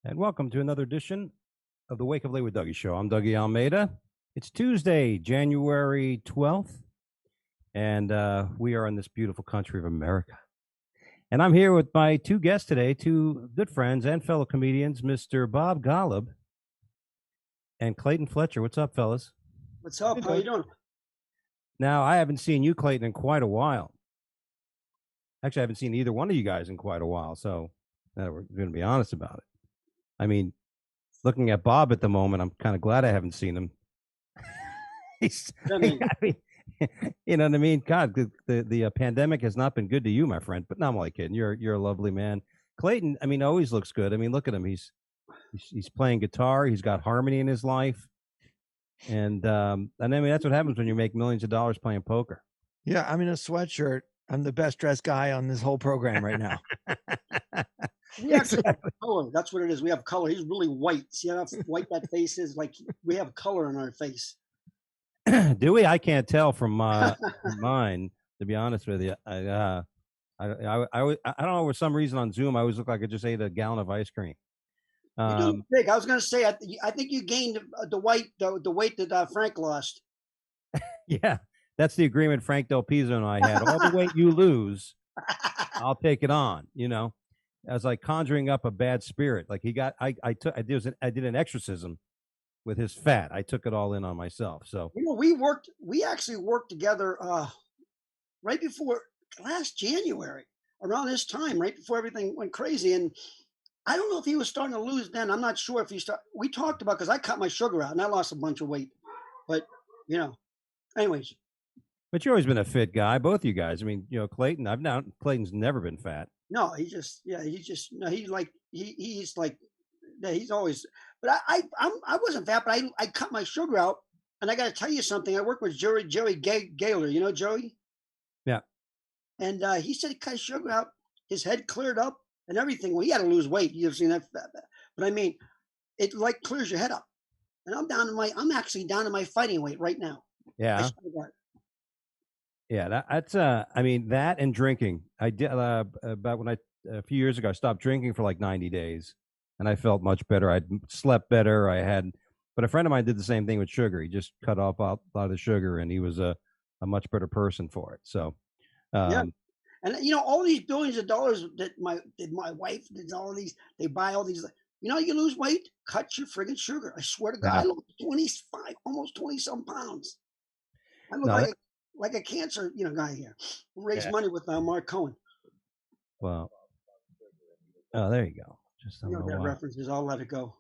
And welcome to another edition of the Wake Up Late with Dougie show. I'm Dougie Almeida. It's Tuesday, January 12th, and we are in this beautiful country of America. And I'm here with my two guests today, two good friends and fellow comedians, Mr. Bob Golub and Clayton Fletcher. What's up, fellas? What's up? How you doing? Now, I haven't seen you, Clayton, in quite a while. Actually, I haven't seen either one of you guys in quite a while, so we're going to be honest about it. I mean, looking at Bob at the moment, I'm kind of glad I haven't seen him. I mean, you know what I mean? God, the pandemic has not been good to you, my friend. But no, I'm only kidding. You're a lovely man. Clayton, I mean, always looks good. I mean, look at him. He's playing guitar. He's got harmony in his life, and I mean that's what happens when you make millions of dollars playing poker. Yeah, I'm in a sweatshirt. I'm the best dressed guy on this whole program right now. We actually have color. That's what it is. We have color. He's really white. See how white that face is? Like we have color in our face. Do we? I can't tell from mine. To be honest with you, I don't know. For some reason on Zoom, I always look like I just ate a gallon of ice cream. You're doing big. I was going to say. I think you gained the weight that Frank lost. Yeah, that's the agreement Frank Del Pizzo and I had. All the weight you lose, I'll take it on. You know. I was like conjuring up a bad spirit. Like I did an exorcism with his fat. I took it all in on myself. So we actually worked together right before last January, around this time, right before everything went crazy. And I don't know if he was starting to lose then. I'm not sure if we talked about, because I cut my sugar out and I lost a bunch of weight. But anyways. But you've always been a fit guy, both you guys. I mean, Clayton. Clayton's never been fat. No, he's always. But I wasn't fat, but I cut my sugar out, and I got to tell you something. I work with Joey Gaylor. You know Joey? Yeah. And he said he cut his sugar out, his head cleared up, and everything. Well, he had to lose weight. You've seen that, but I mean, it like clears your head up. And I'm actually down to my fighting weight right now. Yeah. Yeah, that's I mean that and drinking. I did about when a few years ago I stopped drinking for like 90 days, and I felt much better. I slept better. But a friend of mine did the same thing with sugar. He just cut off a lot of the sugar, and he was a much better person for it. So yeah, and all these billions of dollars that my wife did, they buy all these. You lose weight, cut your friggin' sugar. I swear to God, I lost 25, almost 20-some pounds. I look like a cancer, guy here. Raise money with Mark Cohen. Well, oh, there you go. Just that references. I'll let it go.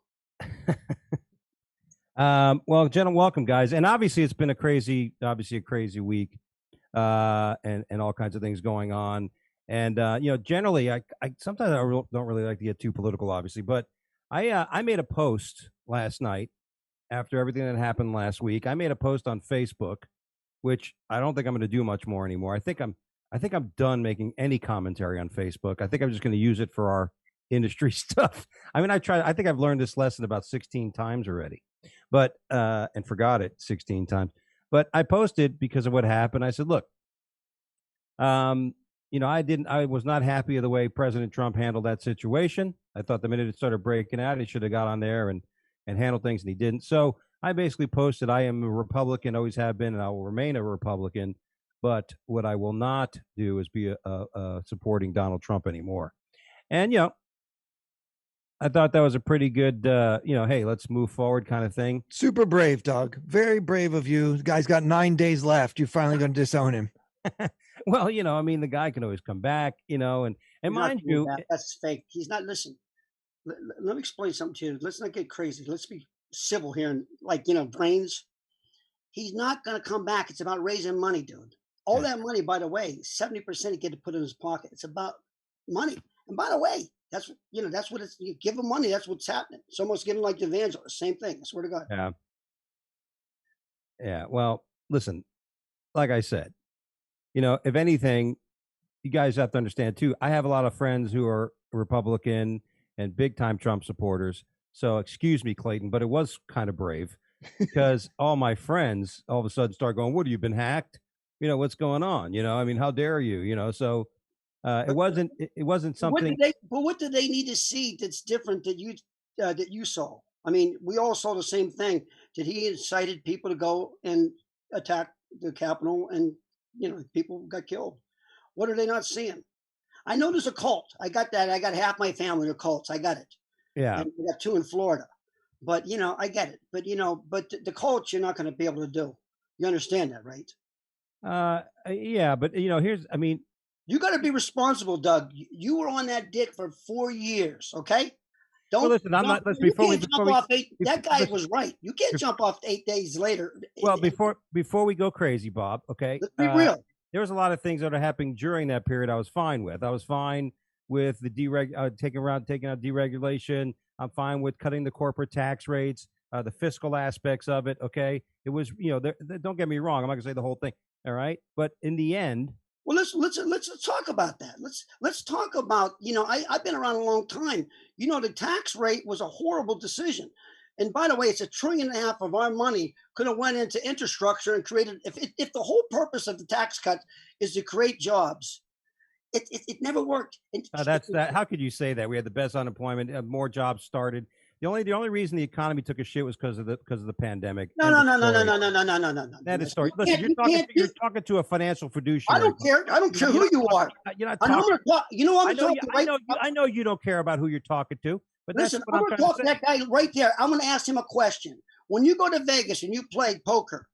Well, gentlemen, welcome, guys. And obviously, it's been a crazy week, and all kinds of things going on. And generally, I sometimes I don't really like to get too political, obviously, but I made a post last night after everything that happened last week. I made a post on Facebook, which I don't think I'm going to do much more anymore. I think I'm done making any commentary on Facebook. I think I'm just going to use it for our industry stuff. I mean, I think I've learned this lesson about 16 times already, but and forgot it 16 times. But I posted because of what happened. I said, look, I was not happy with the way President Trump handled that situation. I thought the minute it started breaking out, he should have got on there and handled things, and he didn't. So I basically posted, I am a Republican, always have been, and I will remain a Republican. But what I will not do is be supporting Donald Trump anymore. And, I thought that was a pretty good, hey, let's move forward kind of thing. Super brave, Doug. Very brave of you. The guy's got 9 days left. You're finally going to disown him. Well, I mean, the guy can always come back, and mind you. That's fake. He's not, listen, let me explain something to you. Let's not get crazy. Let's be civil here and brains. He's not going to come back. It's about raising money, dude. All that money, by the way, 70% he get to put in his pocket. It's about money. And by the way, that's what it's, you give him money. That's what's happening. It's almost giving like the evangelist. Same thing. I swear to God. Yeah. Yeah. Well, listen, like I said, if anything, you guys have to understand too, I have a lot of friends who are Republican and big time Trump supporters. So excuse me, Clayton, but it was kind of brave because all my friends all of a sudden start going, what, have you been hacked? What's going on? I mean, how dare you? So it wasn't something. What do they need to see that's different that you that you saw? I mean, we all saw the same thing. Did he incited people to go and attack the Capitol, and people got killed? What are they not seeing? I know there's a cult. I got that. I got half my family are cults. I got it, Yeah. and we got two in Florida. But I get it. But but the cults you're not going to be able to do. You understand that, right? Yeah, but I mean, You got to be responsible, Doug. You were on that dick for 4 years, okay? well, Don't listen, I'm not. jump. Let's You before we can't before jump we off eight. before, That guy listen, was right. You can't jump off 8 days later. well, before we go crazy, Bob. Okay, Let's be real. there was a lot of things that are happening during that period. I was fine with. I was fine with the taking out deregulation. I'm fine with cutting the corporate tax rates, the fiscal aspects of it. Okay, it was don't get me wrong. I'm not gonna say the whole thing. All right, but in the end, Well, let's talk about that. Let's talk about I've been around a long time. The tax rate was a horrible decision. And by the way, it's $1.5 trillion of our money could have went into infrastructure and created. If the whole purpose of the tax cut is to create jobs, it never worked. that's that. How could you say that? We had the best unemployment, more jobs started. The only reason the economy took a shit was because of the pandemic. No, End no, of no, no, no, story. no, no, no, no, no, no, no. That is story. You Listen, can't, you can't. you're talking to a financial I fiduciary. don't care. I don't care who you are. You're not And I'm talking. going to talk. You know what I I'm know talking I right? know I know you don't care about who you're talking to, but that's Listen, what I'm I'm going to trying talk to to say. that guy right there. I'm going to ask him a question. When you go to Vegas and you play poker,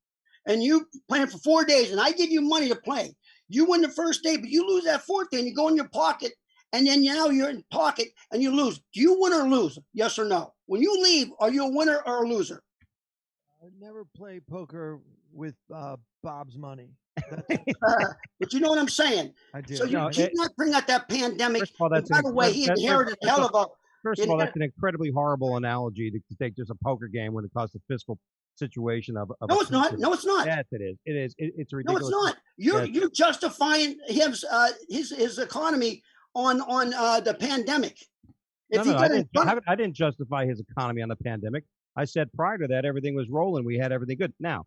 and you playing for 4 days, and I give you money to play, you win the first day, but you lose that fourth day, and you go in your pocket, and then now you're in pocket and you lose. Do you win or lose? Yes or no? When you leave, are you a winner or a loser? I never play poker with Bob's money. But you know what I'm saying. I do. So you No, keep not bring out that pandemic. First of all, And by the way, he inherited a hell of a. first of all, that's an incredibly horrible analogy to take just a poker game when it comes to fiscal situation of No, a it's not. country. No, it's not. Yes, it is. It is. It's No, ridiculous. it's not. You're Yes. you're justifying his economy on the pandemic. No, If he no, I got in didn't. front, I didn't justify his economy on the pandemic. I said prior to that, everything was rolling. We had everything good. Now,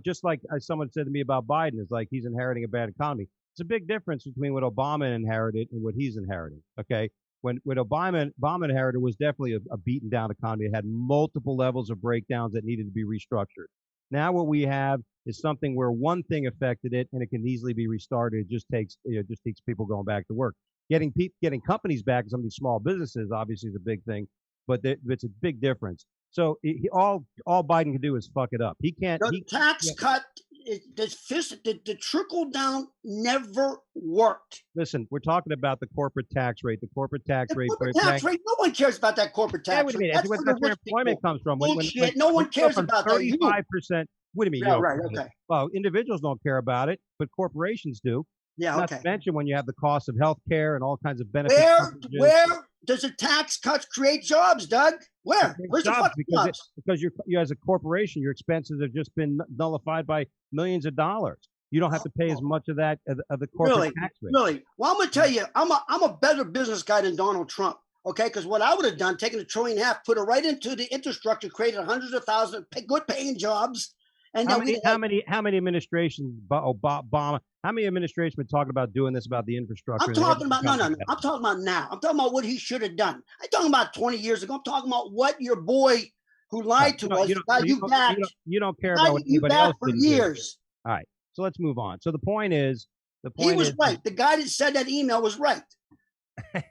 just like someone said to me about Biden, is like he's inheriting a bad economy. It's a big difference between what Obama inherited and what he's inheriting. Okay, when Obama inherited was definitely a beaten down economy. It had multiple levels of breakdowns that needed to be restructured. Now what we have is something where one thing affected it and it can easily be restarted. It just takes people going back to work. Getting companies back in some of these small businesses obviously is a big thing, but it's a big difference. So all Biden can do is fuck it up. He can't. the tax cut, the trickle down never worked. Listen, we're talking about the corporate tax rate. The corporate tax The rate. corporate tax rate, no one cares about that corporate Yeah, tax what do you rate. mean? That's That's for the where rich employment people. comes from. Bullshit. No one cares about that. You. 35%. What do you mean? Yeah, You right. don't care? Okay. Well, individuals don't care about it, but corporations do. Yeah. Not Okay. to mention when you have the cost of health care and all kinds of benefits. Where does the tax cuts create jobs, Doug? Where? Where's the fucking jobs? Because you as a corporation, your expenses have just been nullified by millions of dollars. You don't have to pay as much of that of the corporate tax rate. Really? Well, I'm gonna tell you, I'm a better business guy than Donald Trump. Okay, because what I would have done, taken $1.5 trillion, put it right into the infrastructure, created hundreds of thousands of good paying jobs. And how many administrations, Obama? How many administrations been talking about doing this about the infrastructure? I'm talking about no. I'm talking about now. I'm talking about what he should have done. I'm talking about 20 years ago. I'm talking about what your boy who lied to us, you don't care about what anybody else for didn't do. years. All right, so let's move on. So the point is, he was right. The guy that said that email was right. How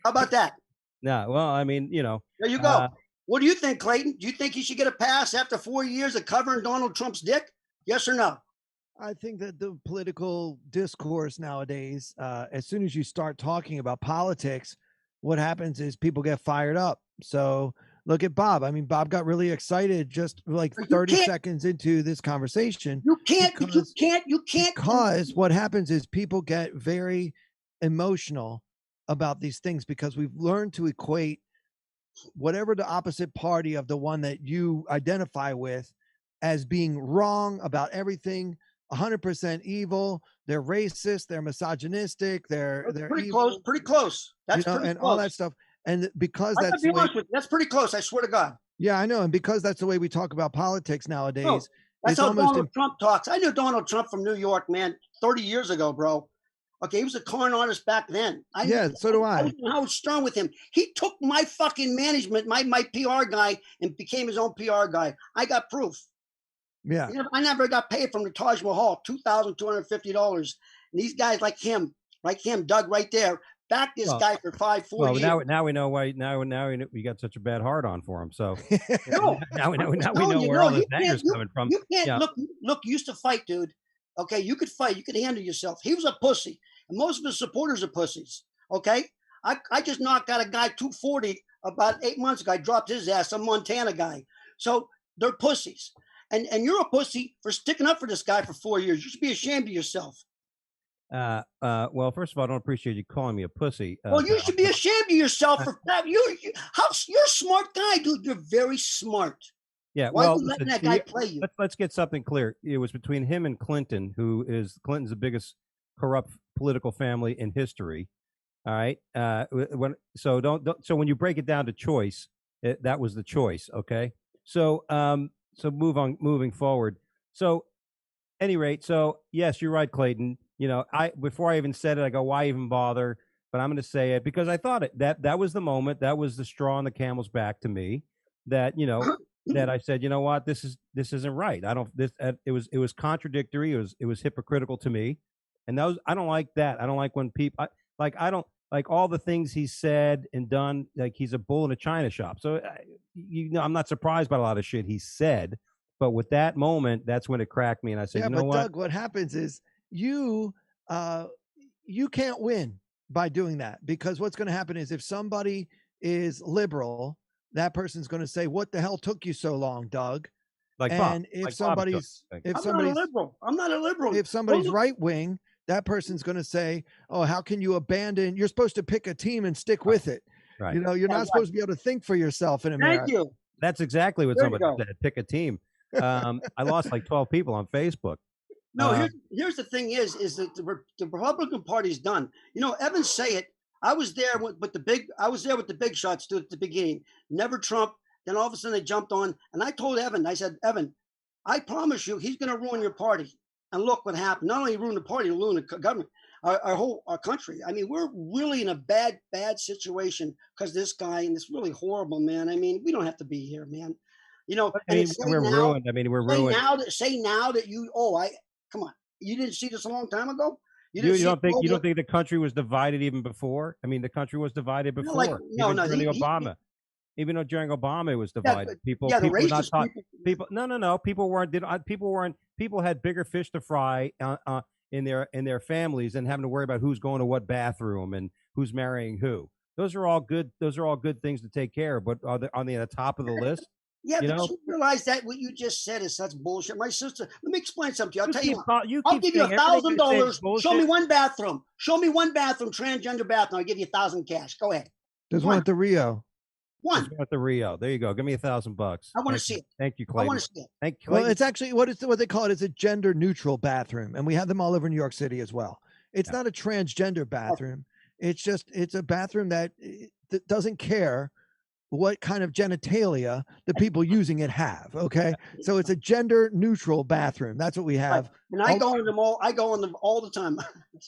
about that? No, well, I mean, There you go. What do you think, Clayton? Do you think he should get a pass after 4 years of covering Donald Trump's dick? Yes or no? I think that the political discourse nowadays, as soon as you start talking about politics, what happens is people get fired up. So look at Bob. I mean, Bob got really excited just like 30 seconds into this conversation. You can't. Because what happens is people get very emotional about these things because we've learned to equate whatever the opposite party of the one that you identify with as being wrong about everything, 100% evil. They're racist. They're misogynistic. They're pretty evil, close. Pretty close. That's pretty and close. all that stuff. And because that's the way, that's pretty close. I swear to God. Yeah, I know. And because that's the way we talk about politics nowadays. That's how Donald Trump talks. I knew Donald Trump from New York, man, 30 years ago, bro. Okay, he was a con artist back then. Yeah, so do I. was on Howard Stern with him. He took my fucking management, my PR guy, and became his own PR guy. I got proof. Yeah. I never got paid from the Taj Mahal, $2,250. And these guys like him, Doug, right there, back this guy for 4 years. Now we know why. Now we got such a bad heart on for him. So no, now we know where all this anger's coming from. You can't look. You used to fight, dude. Okay, you could fight. You could handle yourself. He was a pussy, and most of his supporters are pussies. Okay, I just knocked out a guy 240 about 8 months ago. I dropped his ass, some Montana guy. So they're pussies. And you're a pussy for sticking up for this guy for 4 years. You should be ashamed of yourself. Well, first of all, I don't appreciate you calling me a pussy. Well, you should be ashamed of yourself for that. You're a smart guy, dude. You're very smart. Yeah. Why well, are you letting that guy play you? Let's get something clear. It was between him and Clinton's the biggest corrupt political family in history. All right. So when you break it down to choice, that was the choice. Okay. So moving forward. So, any rate, so yes, you're right, Clayton. Before I even said it, I go, why even bother? But I'm going to say it because I thought that was the moment, that was the straw on the camel's back to me. That that I said, you know what, this isn't right. It was contradictory. It was hypocritical to me, and I don't like that. I don't like when people I don't like all the things he said and done. Like he's a bull in a china shop. So I'm not surprised by a lot of shit he said, but with that moment, that's when it cracked me, and I said, you know what, Doug, what happens is you can't win by doing that, because what's going to happen is if somebody is liberal, that person's going to say, what the hell took you so long, Doug? And if somebody's I'm not a liberal. If somebody's right wing, that person's going to say, oh, how can you abandon? You're supposed to pick a team and stick with it. Right. You're not supposed to be able to think for yourself in America. Thank you. That's exactly what somebody said. Pick a team. I lost like 12 people on Facebook. No, here's the thing is that the Republican Party's done. Evans say it. I was there with the big shots at the beginning. Never Trump. Then all of a sudden they jumped on, and I told Evan, I said, Evan, I promise you, he's going to ruin your party. And look what happened. Not only ruin the party, ruin the government, our country. I mean, we're really in a bad situation because this guy, and it's really horrible, man. I mean, we don't have to be here, man. We're ruined. I mean, we're ruined. Say now that you, come on, you didn't see this a long time ago. You don't think the country was divided even before? I mean, the country was divided before. Even though during Obama it was divided. People had bigger fish to fry in their families than having to worry about who's going to what bathroom and who's marrying who. Those are all good things to take care of, but are they on the top of the list? Yeah, but you realize that what you just said is such bullshit. My sister, let me explain something to you. I'll tell you. I'll give you $1,000. Show me one bathroom. Transgender bathroom. I'll give you 1,000 cash. Go ahead. There's one at the Rio. One at the Rio. There you go. Give me $1,000. I want to see it. Thank you, Clayton. I want to see it. Thank you, Well, it's actually what they call it. It's a gender neutral bathroom, and we have them all over New York City as well. It's not a transgender bathroom. It's a bathroom that doesn't care what kind of genitalia the people using it have. Okay, so it's a gender neutral bathroom. That's what we have. And I go in them all. I go in them all the time.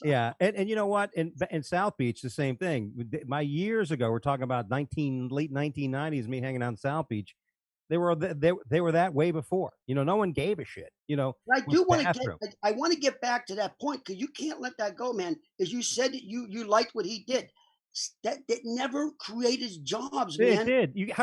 Yeah, and you know what? In South Beach, the same thing. My years ago, we're talking about late 1990s. Me hanging out in South Beach. They were that way before. No one gave a shit. I want to get back to that point, because you can't let that go, man. As you said, that you liked what he did. That never created jobs, man. It did.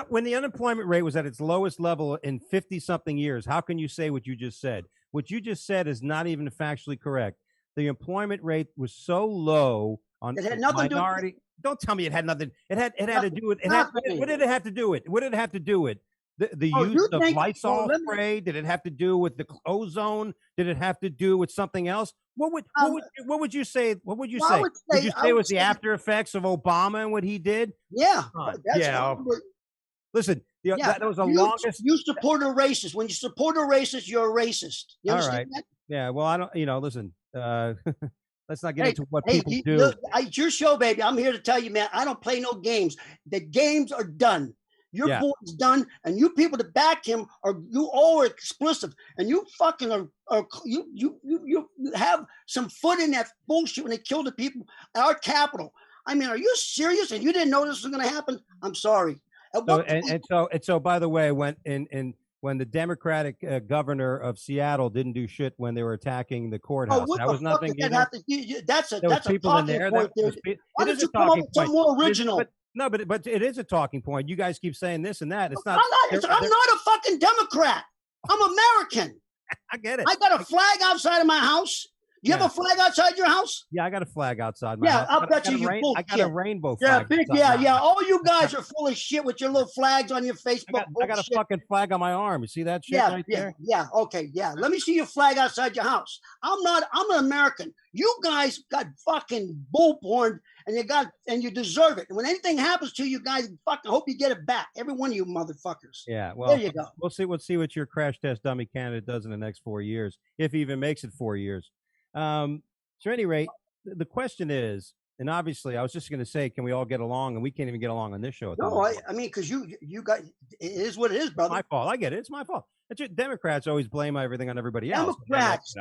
When the unemployment rate was at its lowest level in 50-something years, how can you say what you just said? What you just said is not even factually correct. The employment rate was so low on it had nothing minority. Don't tell me it had nothing. It had to do with. What did it have to do with? What did it have to do with? The use of Lysol spray? Did it have to do with the ozone? Did it have to do with something else? What would you say? What would you say? Would you say it was the after effects of Obama and what he did? Yeah. Listen, that was the longest. You support a racist. When you support a racist, you're a racist. You understand that? Yeah. Well, I don't. Listen. Let's not get into what people do. Look, it's your show, baby. I'm here to tell you, man. I don't play no games. The games are done. Your Yeah. boy's done, and you people that back him you all are explicit, and you fucking you have some foot in that bullshit when they killed the people at our capital. I mean, are you serious? And you didn't know this was going to happen? I'm sorry. So by the way, when the Democratic governor of Seattle didn't do shit when they were attacking the courthouse, what that the was fuck nothing did that either. have to? That's a There was people in talking there. point, dude. Why It don't is you a come up talking with something point. more original? But it is a talking point. You guys keep saying this and that. It's not. I'm not a fucking Democrat. I'm American. I get it. I got a flag outside of my house. You have a flag outside your house? Yeah, I got a flag outside my house. I'll bet you I got a rainbow flag. All you guys are full of shit with your little flags on your Facebook. I got a fucking flag on my arm. You see that shit right there? Okay, Let me see your flag outside your house. I'm an American. You guys got fucking bullhorned, and you deserve it. And when anything happens to you guys, fucking hope you get it back. Every one of you motherfuckers. Yeah, well, there you go. We'll see what your crash test dummy candidate does in the next 4 years, if he even makes it 4 years. So at any rate, the question is, and obviously I was just going to say, can we all get along? And we can't even get along on this show. No, I mean, because you got, it is what it is, brother. My fault. I get it. It's my fault. Democrats always blame everything on everybody else.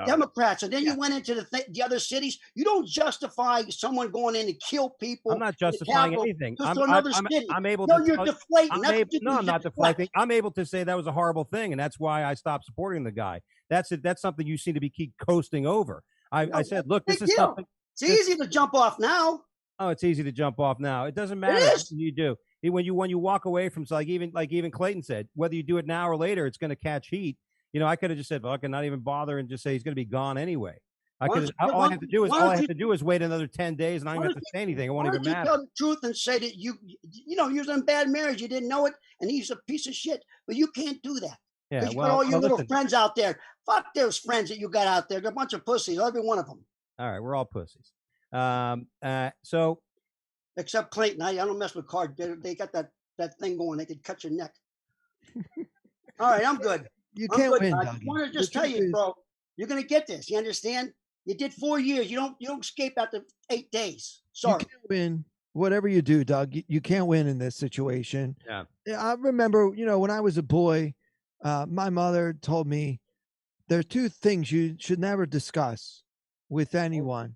Democrats. And then you went into the other cities. You don't justify someone going in to kill people. I'm not justifying anything. I'm able to. You're deflating. No, I'm not deflecting. I'm able to say that was a horrible thing, and that's why I stopped supporting the guy. That's it. That's something you seem to keep coasting over. I said, look, this is something. It's easy to jump off now. Oh, it's easy to jump off now. It doesn't matter what you do. When you walk away from, like even Clayton said, whether you do it now or later, it's going to catch heat. I could have just said, "Fuck," and not even bother and just say he's going to be gone anyway. All I have to do is wait another 10 days, and I don't have to say anything. It won't even matter. Tell the truth and say that you was in a bad marriage. You didn't know it, and he's a piece of shit. But you can't do that. Yeah, you got all your little friends out there. Fuck those friends that you got out there. They're a bunch of pussies, every one of them. All right, we're all pussies. So except Clayton, I don't mess with cards. They got that thing going. They could cut your neck. All right, I'm good. You can't win. I want to just tell you, bro. You're gonna get this. You understand? You did 4 years. You don't escape after 8 days. Sorry. You can't win. Whatever you do, Doug, you can't win in this situation. Yeah. I remember, when I was a boy, my mother told me there are two things you should never discuss with anyone,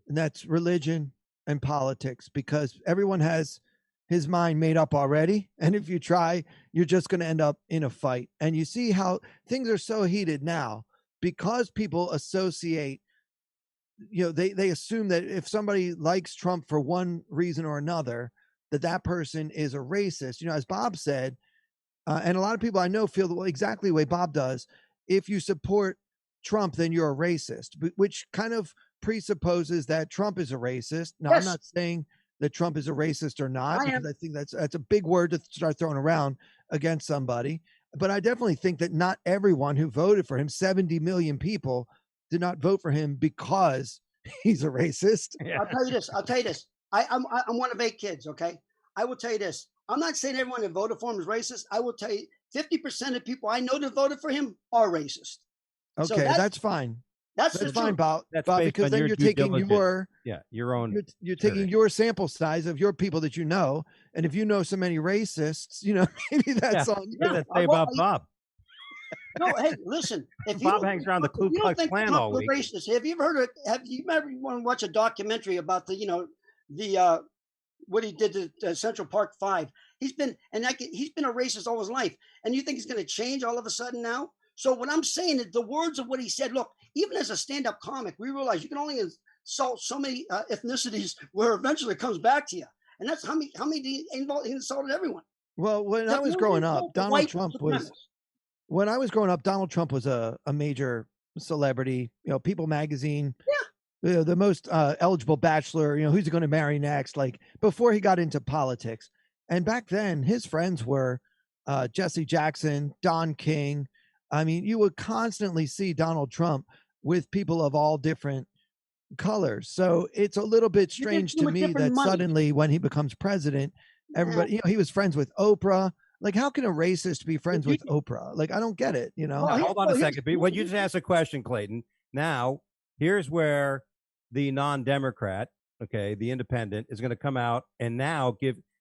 and that's religion and politics, because everyone has his mind made up already, and if you try, you're just going to end up in a fight. And you see how things are so heated now because people associate, they assume that if somebody likes Trump for one reason or another, that person is a racist. As Bob said, and a lot of people I know feel exactly the way Bob does. If you support Trump, then you're a racist, which kind of presupposes that Trump is a racist. Now, yes. I'm not saying that Trump is a racist or not, because I think that's a big word to start throwing around against somebody. But I definitely think that not everyone who voted for him, 70 million people, did not vote for him because he's a racist. Yeah. I'll tell you this. I'm one of 8 kids. Okay. I will tell you this. I'm not saying everyone that voted for him is racist. I will tell you 50% of people I know that voted for him are racist. Okay, so that's fine. That's fine, Bob, because then you're taking your own. You're taking your sample size of your people that you know, and if you know so many racists, maybe that's on you. That's say about Bob. No, hey, listen. If Bob hangs around the Ku Klux Klan all week. Racist, have you ever want to watch a documentary about the what he did to Central Park 5? He's been a racist all his life, and you think he's going to change all of a sudden now? So what I'm saying is the words of what he said. Look, even as a stand-up comic, we realize you can only insult so many ethnicities where eventually it comes back to you, and that's how many he insulted everyone. Well, when I was growing up, Donald Trump was a major celebrity. People Magazine. Yeah. The most eligible bachelor. Who's he going to marry next? Like before he got into politics, and back then his friends were Jesse Jackson, Don King. I mean, you would constantly see Donald Trump with people of all different colors. So it's a little bit strange to me that suddenly when he becomes president, everybody, he was friends with Oprah. Like, how can a racist be friends with Oprah? Like, I don't get it, Now, hold on a second. When you just asked a question, Clayton, now here's where the non-Democrat, the independent, is going to come out and now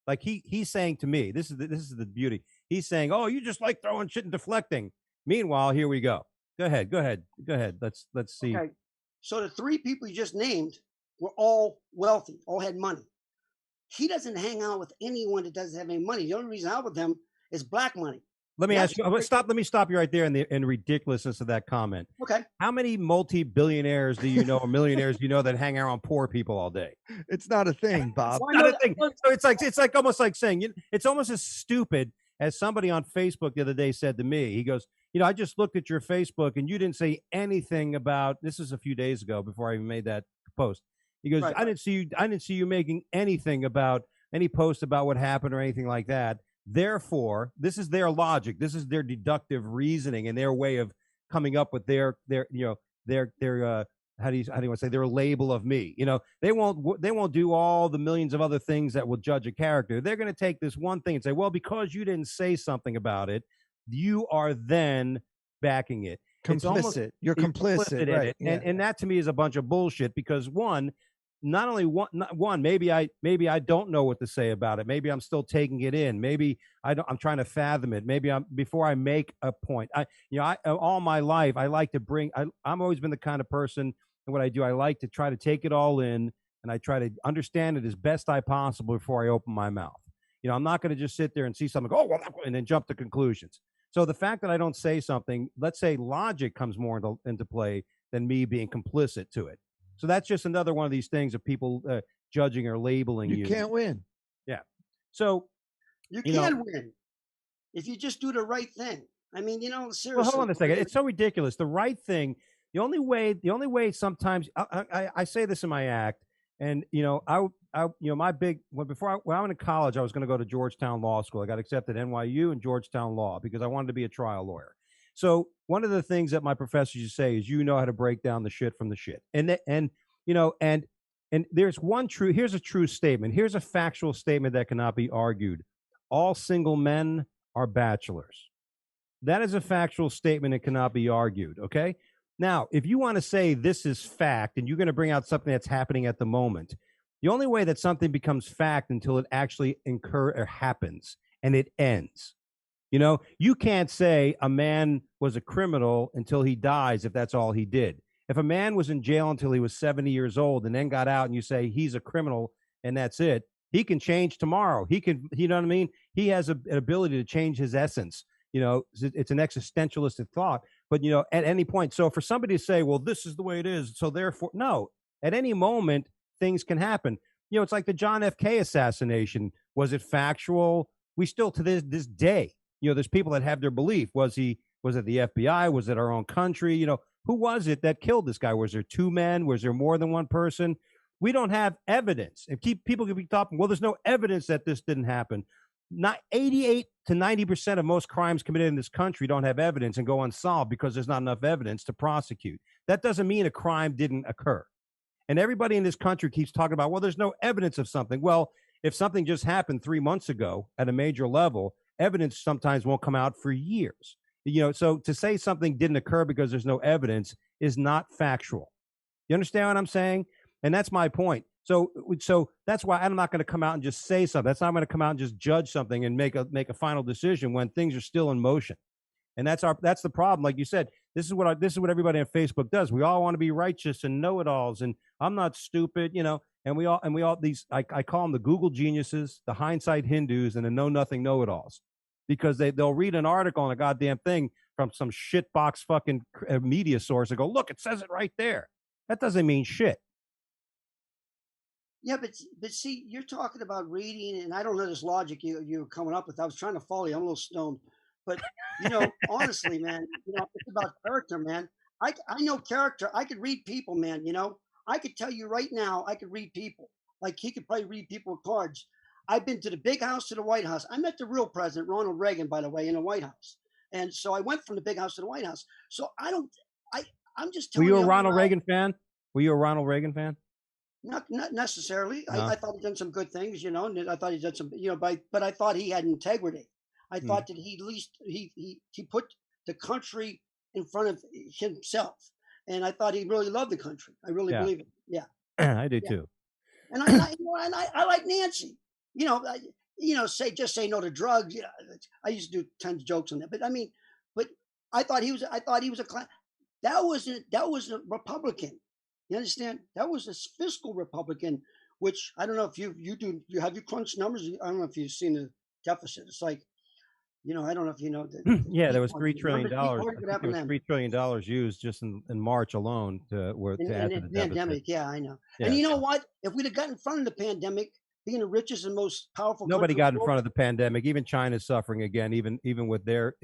Like he's saying to me, this is the beauty. He's saying, "Oh, you just like throwing shit and deflecting." Meanwhile, here we go. Go ahead. Go ahead. Go ahead. Let's see. Okay. So the three people you just named were all wealthy, all had money. He doesn't hang out with anyone that doesn't have any money. The only reason out with him is black money. Let me That's ask you. Stop. Let me stop you right there in the ridiculousness of that comment. okay. How many multi-billionaires do you know or millionaires do you know that hang around poor people all day? It's not a thing, Bob. So I Not know a thing. So it's like almost like saying it's almost as stupid as somebody on Facebook the other day said to me. He goes, I just looked at your Facebook and you didn't say anything about this. Is a few days ago before I even made that post. He goes, Right. I didn't see you making anything about any post about what happened or anything like that. Therefore, this is their logic. This is their deductive reasoning and their way of coming up with their how do you want to say their label of me. They won't do all the millions of other things that will judge a character. They're going to take this one thing and say, well, because you didn't say something about it, you are then backing it. Complicit. You're complicit, in right? it. And that to me is a bunch of bullshit because not only one, maybe I don't know what to say about it. Maybe I'm still taking it in. Maybe I'm trying to fathom it. Maybe before I make a point. All my life I like to I'm always been the kind of person, and what I do, I like to try to take it all in and I try to understand it as best I possible before I open my mouth. I'm not going to just sit there and see something, and then jump to conclusions. So the fact that I don't say something, let's say logic comes more into play than me being complicit to it. So that's just another one of these things of people judging or labeling you. You can't win. Yeah. So you can win if you just do the right thing. I mean, seriously. Well, hold on a second. It's so ridiculous. The right thing. The only way. Sometimes I say this in my act, and my big when I went to college, I was going to go to Georgetown Law School. I got accepted at NYU and Georgetown Law because I wanted to be a trial lawyer. So one of the things that my professors used to say is, how to break down the shit from the shit. And there's here's a true statement. Here's a factual statement that cannot be argued. All single men are bachelors. That is a factual statement and cannot be argued. Okay. Now, if you want to say this is fact and you're going to bring out something that's happening at the moment, the only way that something becomes fact until it actually happens and it ends. You can't say a man was a criminal until he dies if that's all he did. If a man was in jail until he was 70 years old and then got out and you say he's a criminal and that's it, he can change tomorrow. He can, you know what I mean? He has an ability to change his essence. It's an existentialistic thought, but, at any point. So for somebody to say, well, this is the way it is, so therefore, no, at any moment, things can happen. It's like the John F. K. assassination. Was it factual? We still, to this day, there's people that have their belief. Was it the FBI? Was it our own country? Who was it that killed this guy? Was there two men? Was there more than one person? We don't have evidence. And people could be talking, well, there's no evidence that this didn't happen. Not 88 to 90% of most crimes committed in this country don't have evidence and go unsolved because there's not enough evidence to prosecute. That doesn't mean a crime didn't occur. And everybody in this country keeps talking about, well, there's no evidence of something. Well, if something just happened 3 months ago at a major level, evidence sometimes won't come out for years. So to say something didn't occur because there's no evidence is not factual. You understand what I'm saying? And that's my point. So that's why I'm not going to come out and just say something. That's not going to come out and just judge something and make a final decision when things are still in motion. And that's the problem. Like you said, this is what everybody on Facebook does. We all want to be righteous and know-it-alls, and I'm not stupid, and we all these I call them the Google geniuses, the hindsight Hindus, and the know-nothing know-it-alls, because they'll read an article on a goddamn thing from some shitbox fucking media source and go, look, it says it right there. That doesn't mean shit. Yeah, but see, you're talking about reading, and I don't know this logic you're coming up with. I was trying to follow you. I'm a little stoned, but honestly, man, it's about character, man. I know character. I could read people, man. I could tell you right now, I could read people. Like he could probably read people with cards. I've been to the big house to the White House. I met the real president, Ronald Reagan, by the way, in the White House. And so I went from the big house to the White House. So I'm just telling you. Were you a Ronald Reagan fan? Were you a Ronald Reagan fan? Not necessarily. No. I thought he done some good things, and I thought he did some, but I thought he had integrity. I thought that he at least he put the country in front of himself, and I thought he really loved the country. I really believe it. Yeah, I do too. And I like Nancy. say no to drugs. I used to do tons of jokes on that, but I mean, but I thought he was a that was a Republican. You understand? That was a fiscal Republican, which I don't know if you have you crunched numbers. I don't know if you've seen the deficit. It's like, I don't know if you know the Yeah, there deep was ones. $3 trillion. Numbers, deep I ones, what think there happened was to them $3 trillion used just in March alone to in add the to the deficit. pandemic? Yeah, I know. And Yeah, you know so what? If we'd have gotten in front of the pandemic, being the richest and most powerful nobody country in got the in world, front of the pandemic. Even China's suffering again, even with their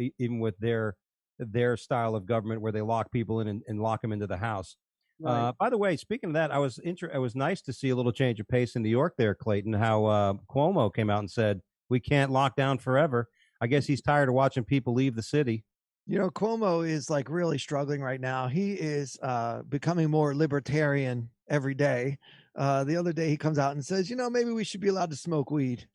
style of government where they lock people in and lock them into the house. right? By the way, speaking of that, it was nice to see a little change of pace in New York there, Clayton. How Cuomo came out and said we can't lock down forever. I guess he's tired of watching people leave the city. Cuomo is like really struggling right now. He is becoming more libertarian every day. The other day he comes out and says, maybe we should be allowed to smoke weed.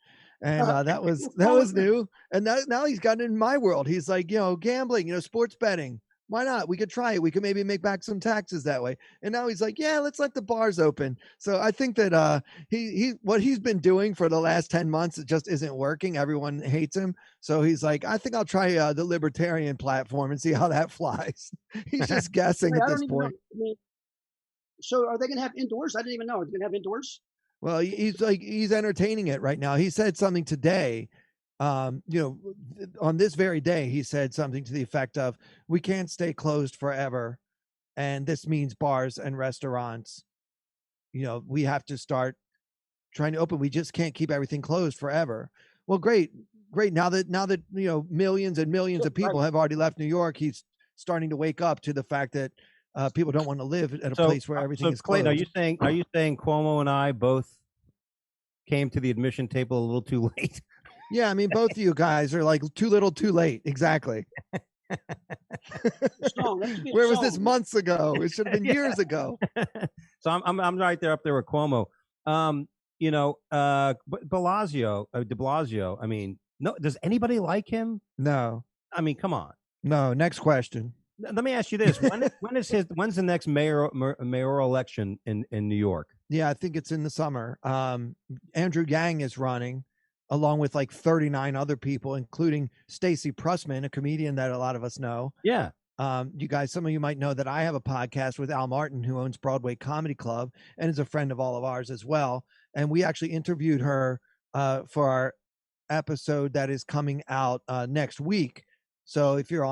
And What's that wrong with was that? new. And now he's gotten in my world. He's like, gambling, sports betting. Why not? We could try it. We could maybe make back some taxes that way. And now he's like, yeah, let's let the bars open. So I think that he what he's been doing for the last 10 months, it just isn't working. Everyone hates him. So he's like, I think I'll try the libertarian platform and see how that flies. He's just guessing Wait, at I don't this even know. point. I mean, so are they going to have indoors? I didn't even know. Are they going to have indoors? Well, he's entertaining it right now. He said something today. On this very day, he said something to the effect of, "We can't stay closed forever, and this means bars and restaurants. We have to start trying to open. We just can't keep everything closed forever." Well, great, great. Now that millions and millions Yeah, of right. people have already left New York, he's starting to wake up to the fact that people don't want to live at a So, place where everything so is Clayton, closed. are you saying Cuomo and I both came to the admission table a little too late? Yeah, I mean, both of you guys are like too little, too late. Exactly. A song. That should be a Where was this song. months ago? It should have been Yeah. years ago. So I'm right there up there with Cuomo. De Blasio. I mean, no, does anybody like him? No, I mean, come on. no. Next question. Let me ask you this: when's the next mayoral election in New York? Yeah, I think it's in the summer. Andrew Yang is running along with like 39 other people, including Stacey Pressman, a comedian that a lot of us know. Yeah. You guys, some of you might know that I have a podcast with Al Martin, who owns Broadway Comedy Club and is a friend of all of ours as well. And we actually interviewed her for our episode that is coming out next week. So if you're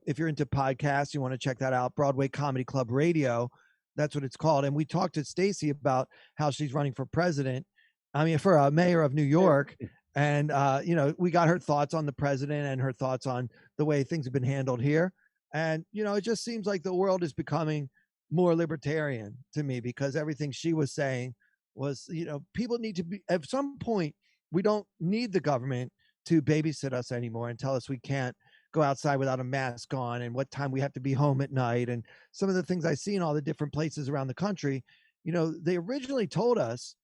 if you're into podcasts, you want to check that out, Broadway Comedy Club Radio, that's what it's called. And we talked to Stacey about how she's running for president. I mean, for mayor of New York. And we got her thoughts on the president and her thoughts on the way things have been handled here. And it just seems like the world is becoming more libertarian to me, because everything she was saying was, people need to be, at some point, we don't need the government to babysit us anymore and tell us we can't go outside without a mask on and what time we have to be home at night. And some of the things I see in all the different places around the country, they originally told us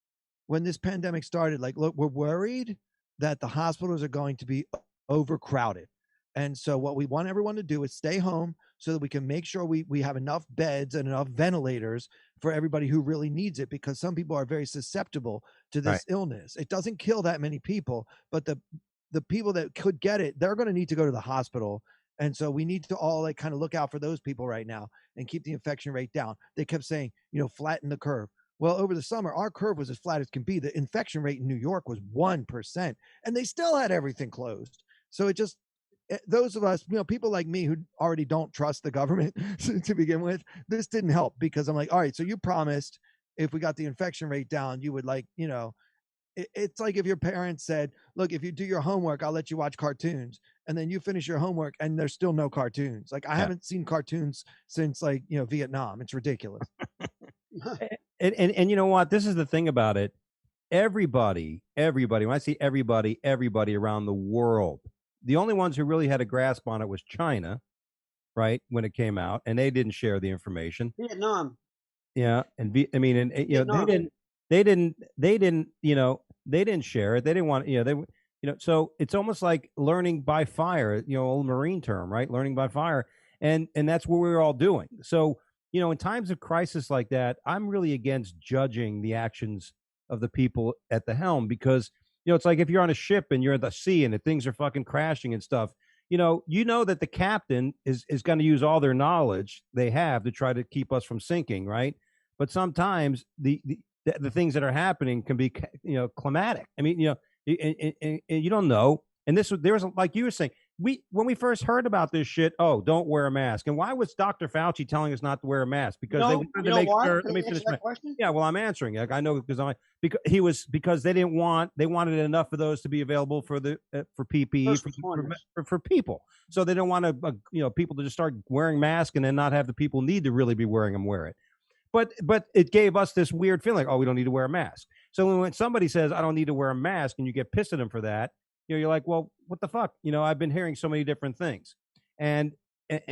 when this pandemic started, like, look, we're worried that the hospitals are going to be overcrowded. And so what we want everyone to do is stay home so that we can make sure we have enough beds and enough ventilators for everybody who really needs it, because some people are very susceptible to Right. this illness. It doesn't kill that many people, but the people that could get it, they're going to need to go to the hospital. And so we need to all like kind of look out for those people right now and keep the infection rate down. They kept saying, flatten the curve. Well, over the summer, our curve was as flat as can be. The infection rate in New York was 1%, and they still had everything closed. So it just, those of us, people like me who already don't trust the government to begin with, this didn't help, because I'm like, all right, so you promised if we got the infection rate down, you would it's like if your parents said, look, if you do your homework, I'll let you watch cartoons. And then you finish your homework and there's still no cartoons. Like I haven't seen cartoons since Vietnam. It's ridiculous. And you know what? This is the thing about it. Everybody, when I see everybody around the world, the only ones who really had a grasp on it was China, right? When it came out, and they didn't share the information. Vietnam. Yeah. They didn't share it. They didn't want, so it's almost like learning by fire, old Marine term, right? Learning by fire. And that's what we're all doing. So, in times of crisis like that, I'm really against judging the actions of the people at the helm, because it's like if you're on a ship and you're at the sea and the things are fucking crashing and stuff. You know that the captain is going to use all their knowledge they have to try to keep us from sinking, right? But sometimes the things that are happening can be, climatic. I mean, and you don't know. And there was, like you were saying, when we first heard about this shit, oh, don't wear a mask. And why was Dr. Fauci telling us not to wear a mask? Because they wanted to make sure. Let me finish that question. Yeah, well, I'm answering. I know because they wanted enough of those to be available for the for PPE for people. So they don't want to people to just start wearing masks and then not have the people need to really be wearing them wear it. But it gave us this weird feeling. Oh, we don't need to wear a mask. So when somebody says I don't need to wear a mask and you get pissed at them for that, you're like, well, what the fuck? I've been hearing so many different things and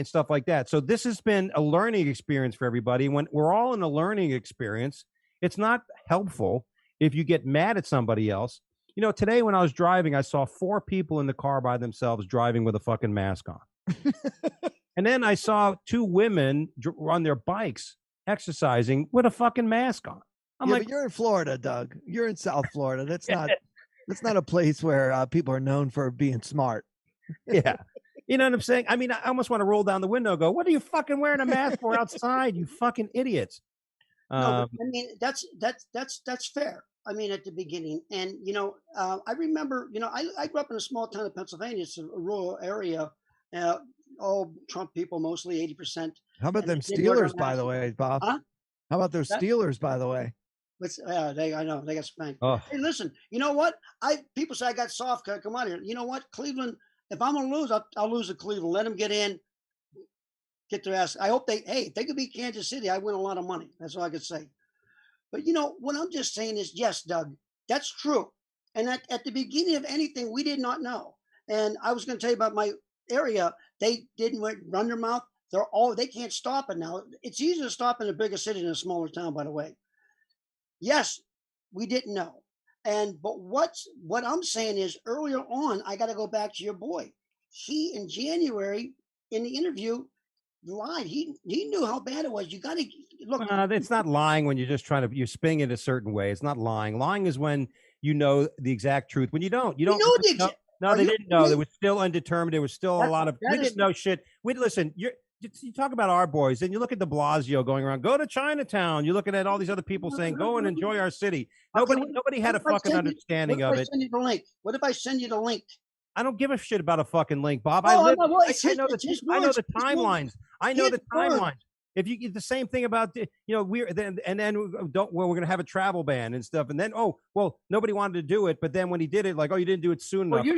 stuff like that. So this has been a learning experience for everybody. When we're all in a learning experience, it's not helpful if you get mad at somebody else. Today when I was driving, I saw 4 people in the car by themselves driving with a fucking mask on. And then I saw 2 women on their bikes exercising with a fucking mask on. I'm like, but you're in Florida, Doug. You're in South Florida. That's not a place where people are known for being smart. Yeah. You know what I'm saying? I mean, I almost want to roll down the window and go, what are you fucking wearing a mask for outside, you fucking idiots? No, I mean, that's fair. I mean, at the beginning. And, I remember, I grew up in a small town of Pennsylvania. It's a rural area. All Trump people, mostly 80%. How about them Steelers, by the way, Bob? Huh? How about those Steelers, by the way? I know they got spanked. Oh. Hey, listen, you know what? People say I got soft. Come on here. You know what? Cleveland. If I'm gonna lose, I'll lose to Cleveland. Let them get in, get their ass. I hope if they could beat Kansas City, I win a lot of money. That's all I could say. But what I'm just saying is, yes, Doug, that's true. And at the beginning of anything, we did not know. And I was going to tell you about my area. They didn't run their mouth. They can't stop it now. It's easier to stop in a bigger city than a smaller town, by the way. Yes, we didn't know. But what I'm saying is earlier on, I got to go back to your boy. He in January in the interview lied. He knew how bad it was. You got to look. It's not lying when you're just you're spinning it a certain way. It's not lying. Lying is when you know the exact truth. When you don't know the exact. No, they didn't know. They were still undetermined. There was still a lot of. We just know shit. Listen. You talk about our boys, and you look at De Blasio going around. Go to Chinatown. You're looking at all these other people saying, "Go and enjoy our city." Nobody had a fucking understanding of it. Send you the link? What if I send you the link? I don't give a shit about a fucking link, Bob. I know the timelines. I know the timelines. If you get the same thing about we're going to have a travel ban and stuff, and then nobody wanted to do it, but then when he did it, like, you didn't do it soon enough. You're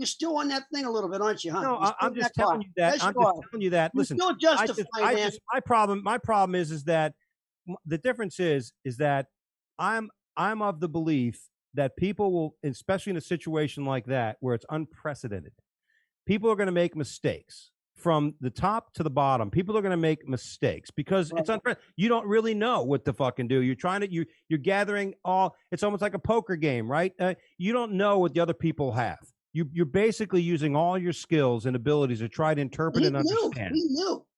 still on that thing a little bit, aren't you, huh? No, I'm just telling you that. I'm just telling you that. Listen, my problem is that the difference is that I'm of the belief that people will, especially in a situation like that where it's unprecedented, people are going to make mistakes. From the top to the bottom, people are going to make mistakes because it's unprecedented. You don't really know what to fucking do. You're gathering it's almost like a poker game, right? You don't know what the other people have. You're basically using all your skills and abilities to try to interpret and understand.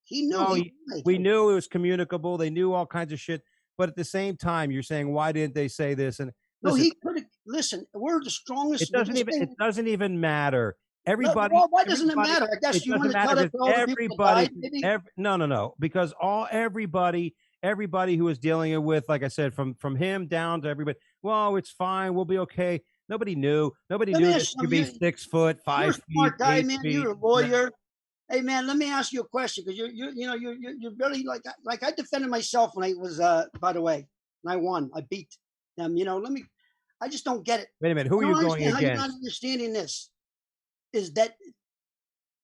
He knew. We knew it was communicable. They knew all kinds of shit. But at the same time, you're saying, why didn't they say this? And listen, he could have. Listen, we're the strongest. It doesn't even matter. Everybody. Why doesn't it matter? I guess you want to tell that to all the people that died, no. Because everybody who was dealing with, like I said, from him down to everybody. Well, it's fine. We'll be okay. Nobody knew. Nobody knew that you could be 6 foot, 5 you're feet. Smart guy, man. Feet. You're a lawyer. Hey, man. Let me ask you a question because you're really like I defended myself when I was by the way, and I won. I beat them. I just don't get it. Wait a minute. Who are you going against? How you're not understanding this? Is that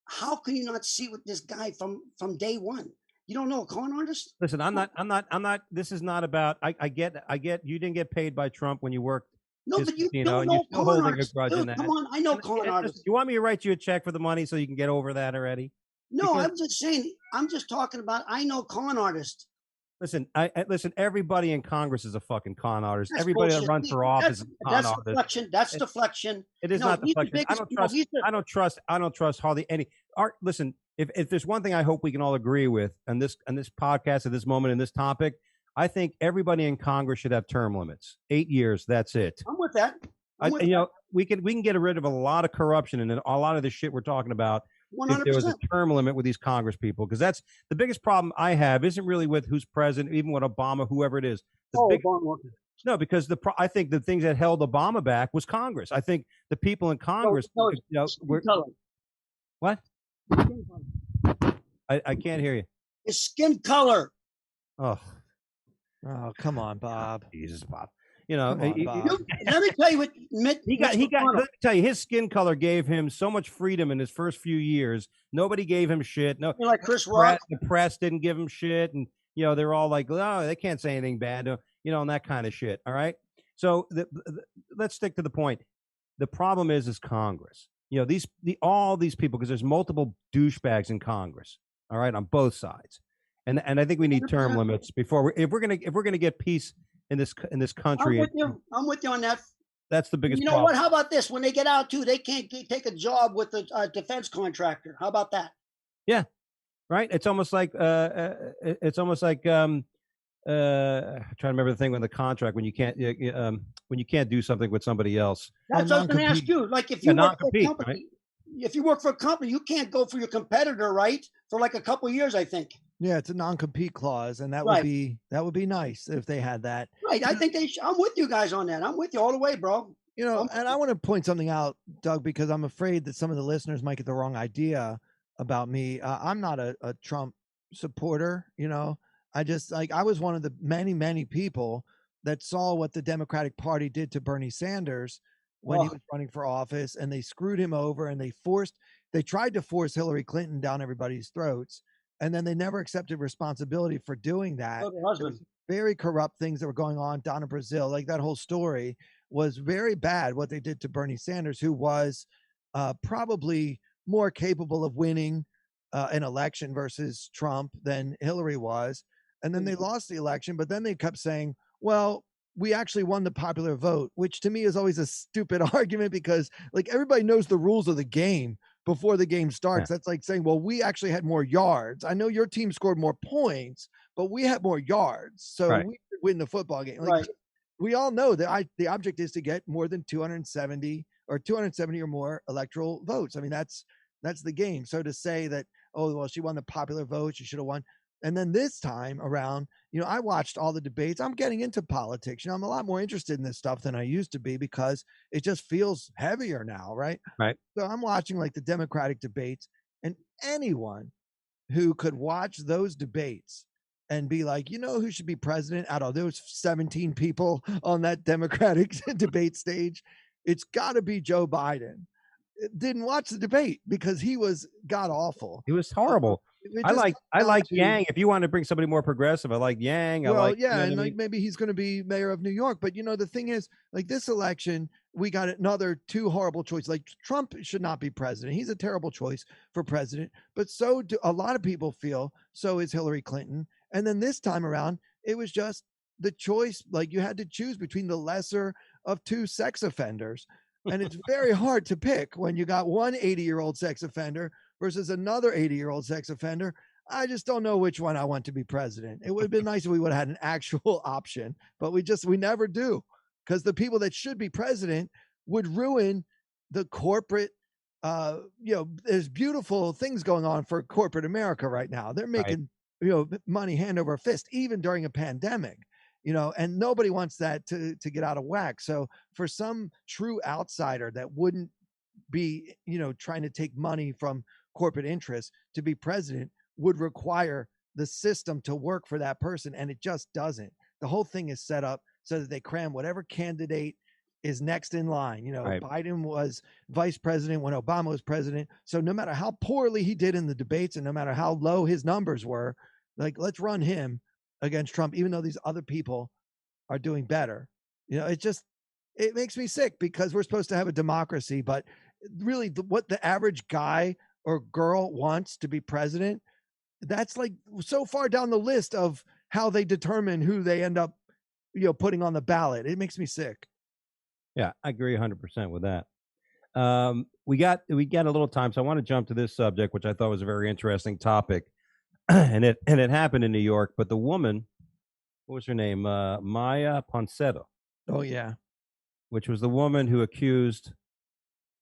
how can you not see with this guy from day one? You don't know a con artist? Listen, I'm not. This is not about. I get. You didn't get paid by Trump when you worked. No, but you don't know con artists. Dude, come on, I know con artists. You want me to write you a check for the money so you can get over that already? No, I'm just saying. I'm just talking about. I know con artists. Listen, listen. Everybody in Congress is a fucking con artist. Everybody that runs for office is a con artist. Deflection. That's deflection. It is not deflection. I don't trust hardly any. Listen, if there's one thing I hope we can all agree with on this podcast at this moment in this topic, I think everybody in Congress should have term limits. 8 years. That's it. I'm with that. with we can get rid of a lot of corruption and a lot of the shit we're talking about if there was a 100%. term limit with these Congress people, because that's the biggest problem I have. Isn't really with who's president, even with Obama, whoever it is. No, because I think the things that held Obama back was Congress. I think the people in Congress, what? I can't hear you. His skin color. Oh, come on, Bob. Jesus, Bob. You know, let me tell you what let me tell you, his skin color gave him so much freedom in his first few years. Nobody gave him shit. No, like Chris Rock. The press didn't give him shit, and they're all like, oh, they can't say anything bad, and that kind of shit. All right, so let's stick to the point. The problem is Congress. All these people, because there's multiple douchebags in Congress. All right, on both sides, and I think we need term limits before if we're gonna get peace in this country. I'm with you on that. That's the biggest. You know what? How about this? When they get out too, they can't take a job with a defense contractor. How about that? Yeah, right. It's almost like trying to remember the thing with the contract when you can't do something with somebody else. That's what I was going to ask you. Like if you work for a company, right? If you work for a company, you can't go for your competitor, right? For like a couple of years, I think. Yeah, it's a non-compete clause, and that would be nice if they had that. Right. I think I'm with you guys on that. I'm with you all the way, bro. And I want to point something out, Doug, because I'm afraid that some of the listeners might get the wrong idea about me. I'm not a Trump supporter. I just I was one of the many, many people that saw what the Democratic Party did to Bernie Sanders when he was running for office, and they screwed him over, and they tried to force Hillary Clinton down everybody's throats, and then they never accepted responsibility for doing that. Very corrupt things that were going on down in Brazil. Like that whole story was very bad, what they did to Bernie Sanders, who was probably more capable of winning an election versus Trump than Hillary was. And then they lost the election, but then they kept saying, well, we actually won the popular vote, which to me is always a stupid argument because everybody knows the rules of the game before the game starts. Yeah. That's like saying, well, we actually had more yards. I know your team scored more points, but we had more yards. So we could win the football game. We all know that the object is to get more than 270 or more electoral votes. I mean, that's the game. So to say that, oh, well, she won the popular vote, she should have won. And then this time around, I watched all the debates. I'm getting into politics. I'm a lot more interested in this stuff than I used to be because it just feels heavier now, right? Right. So I'm watching the Democratic debates, and anyone who could watch those debates and be like, who should be president out of those 17 people on that Democratic debate stage? It's got to be Joe Biden. Didn't watch the debate because he was god awful. He was horrible. I like Yang. If you want to bring somebody more progressive, I like Yang. Maybe he's going to be mayor of New York. But the thing is, this election, we got another two horrible choices. Trump should not be president. He's a terrible choice for president. But so do a lot of people feel. So is Hillary Clinton. And then this time around, it was just the choice. You had to choose between the lesser of two sex offenders. And it's very hard to pick when you got one 80-year-old sex offender versus another 80-year-old sex offender. I just don't know which one I want to be president. It would have been nice if we would have had an actual option, but we never do, because the people that should be president would ruin the corporate. There's beautiful things going on for corporate America right now. They're making money hand over fist, even during a pandemic. And nobody wants that to get out of whack. So for some true outsider that wouldn't be, trying to take money from corporate interests to be president would require the system to work for that person. And it just doesn't. The whole thing is set up so that they cram whatever candidate is next in line. Biden was vice president when Obama was president. So no matter how poorly he did in the debates and no matter how low his numbers were, let's run him against Trump, even though these other people are doing better. It makes me sick because we're supposed to have a democracy, but really what the average guy or girl wants to be president, that's so far down the list of how they determine who they end up, putting on the ballot. It makes me sick. Yeah, I agree 100% with that. We got a little time, so I want to jump to this subject, which I thought was a very interesting topic. and it happened in New York, but the woman, what was her name? Maya Ponsetto. Oh yeah. which was the woman who accused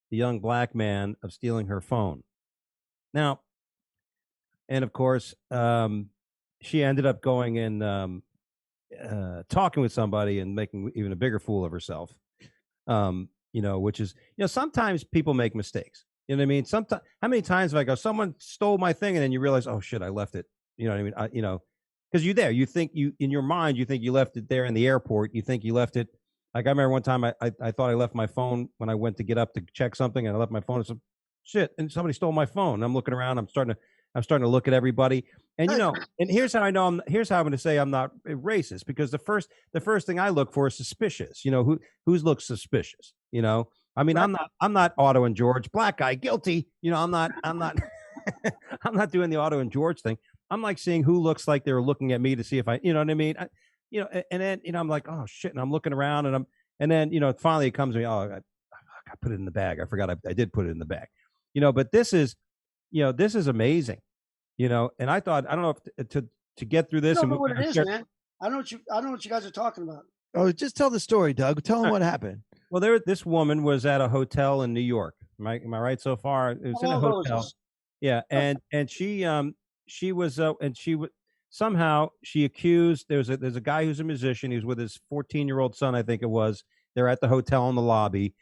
the young black man of stealing her phone. Now, and of course, she ended up going and talking with somebody and making even a bigger fool of herself. Which is, sometimes people make mistakes. You know what I mean? Sometimes, how many times have I go, someone stole my thing, and then you realize, oh shit, I left it. You know what I mean? Because you're there, you think you in your mind, you think you left it there in the airport. You think you left it. Like I remember one time, I thought I left my phone when I went to get up to check something, and I left my phone. And some shit, and somebody stole my phone. And I'm looking around. I'm starting to look at everybody, and and here's how I know here's how I'm going to say I'm not racist, because the first thing I look for is suspicious. Who's looks suspicious. I mean, Right. I'm not Otto and George, black guy, guilty. I'm not I'm not doing the Otto and George thing. I'm like seeing who looks like they're looking at me to see if I, you know what I mean? And then, I'm like, oh shit. And I'm looking around and then, finally it comes to me. Oh, I put it in the bag. I forgot I did put it in the bag, but this is amazing, and I thought, I don't know if to get through I this don't and know what it is, man. I don't know what you guys are talking about. Oh, just tell the story, Doug. Tell them what happened. Well, this woman was at a hotel in New York. Am I right so far? It was in a hotel. Yeah, and she was somehow she accused, there's a guy who's a musician. He was with his 14-year-old son, I think it was. They're at the hotel in the lobby.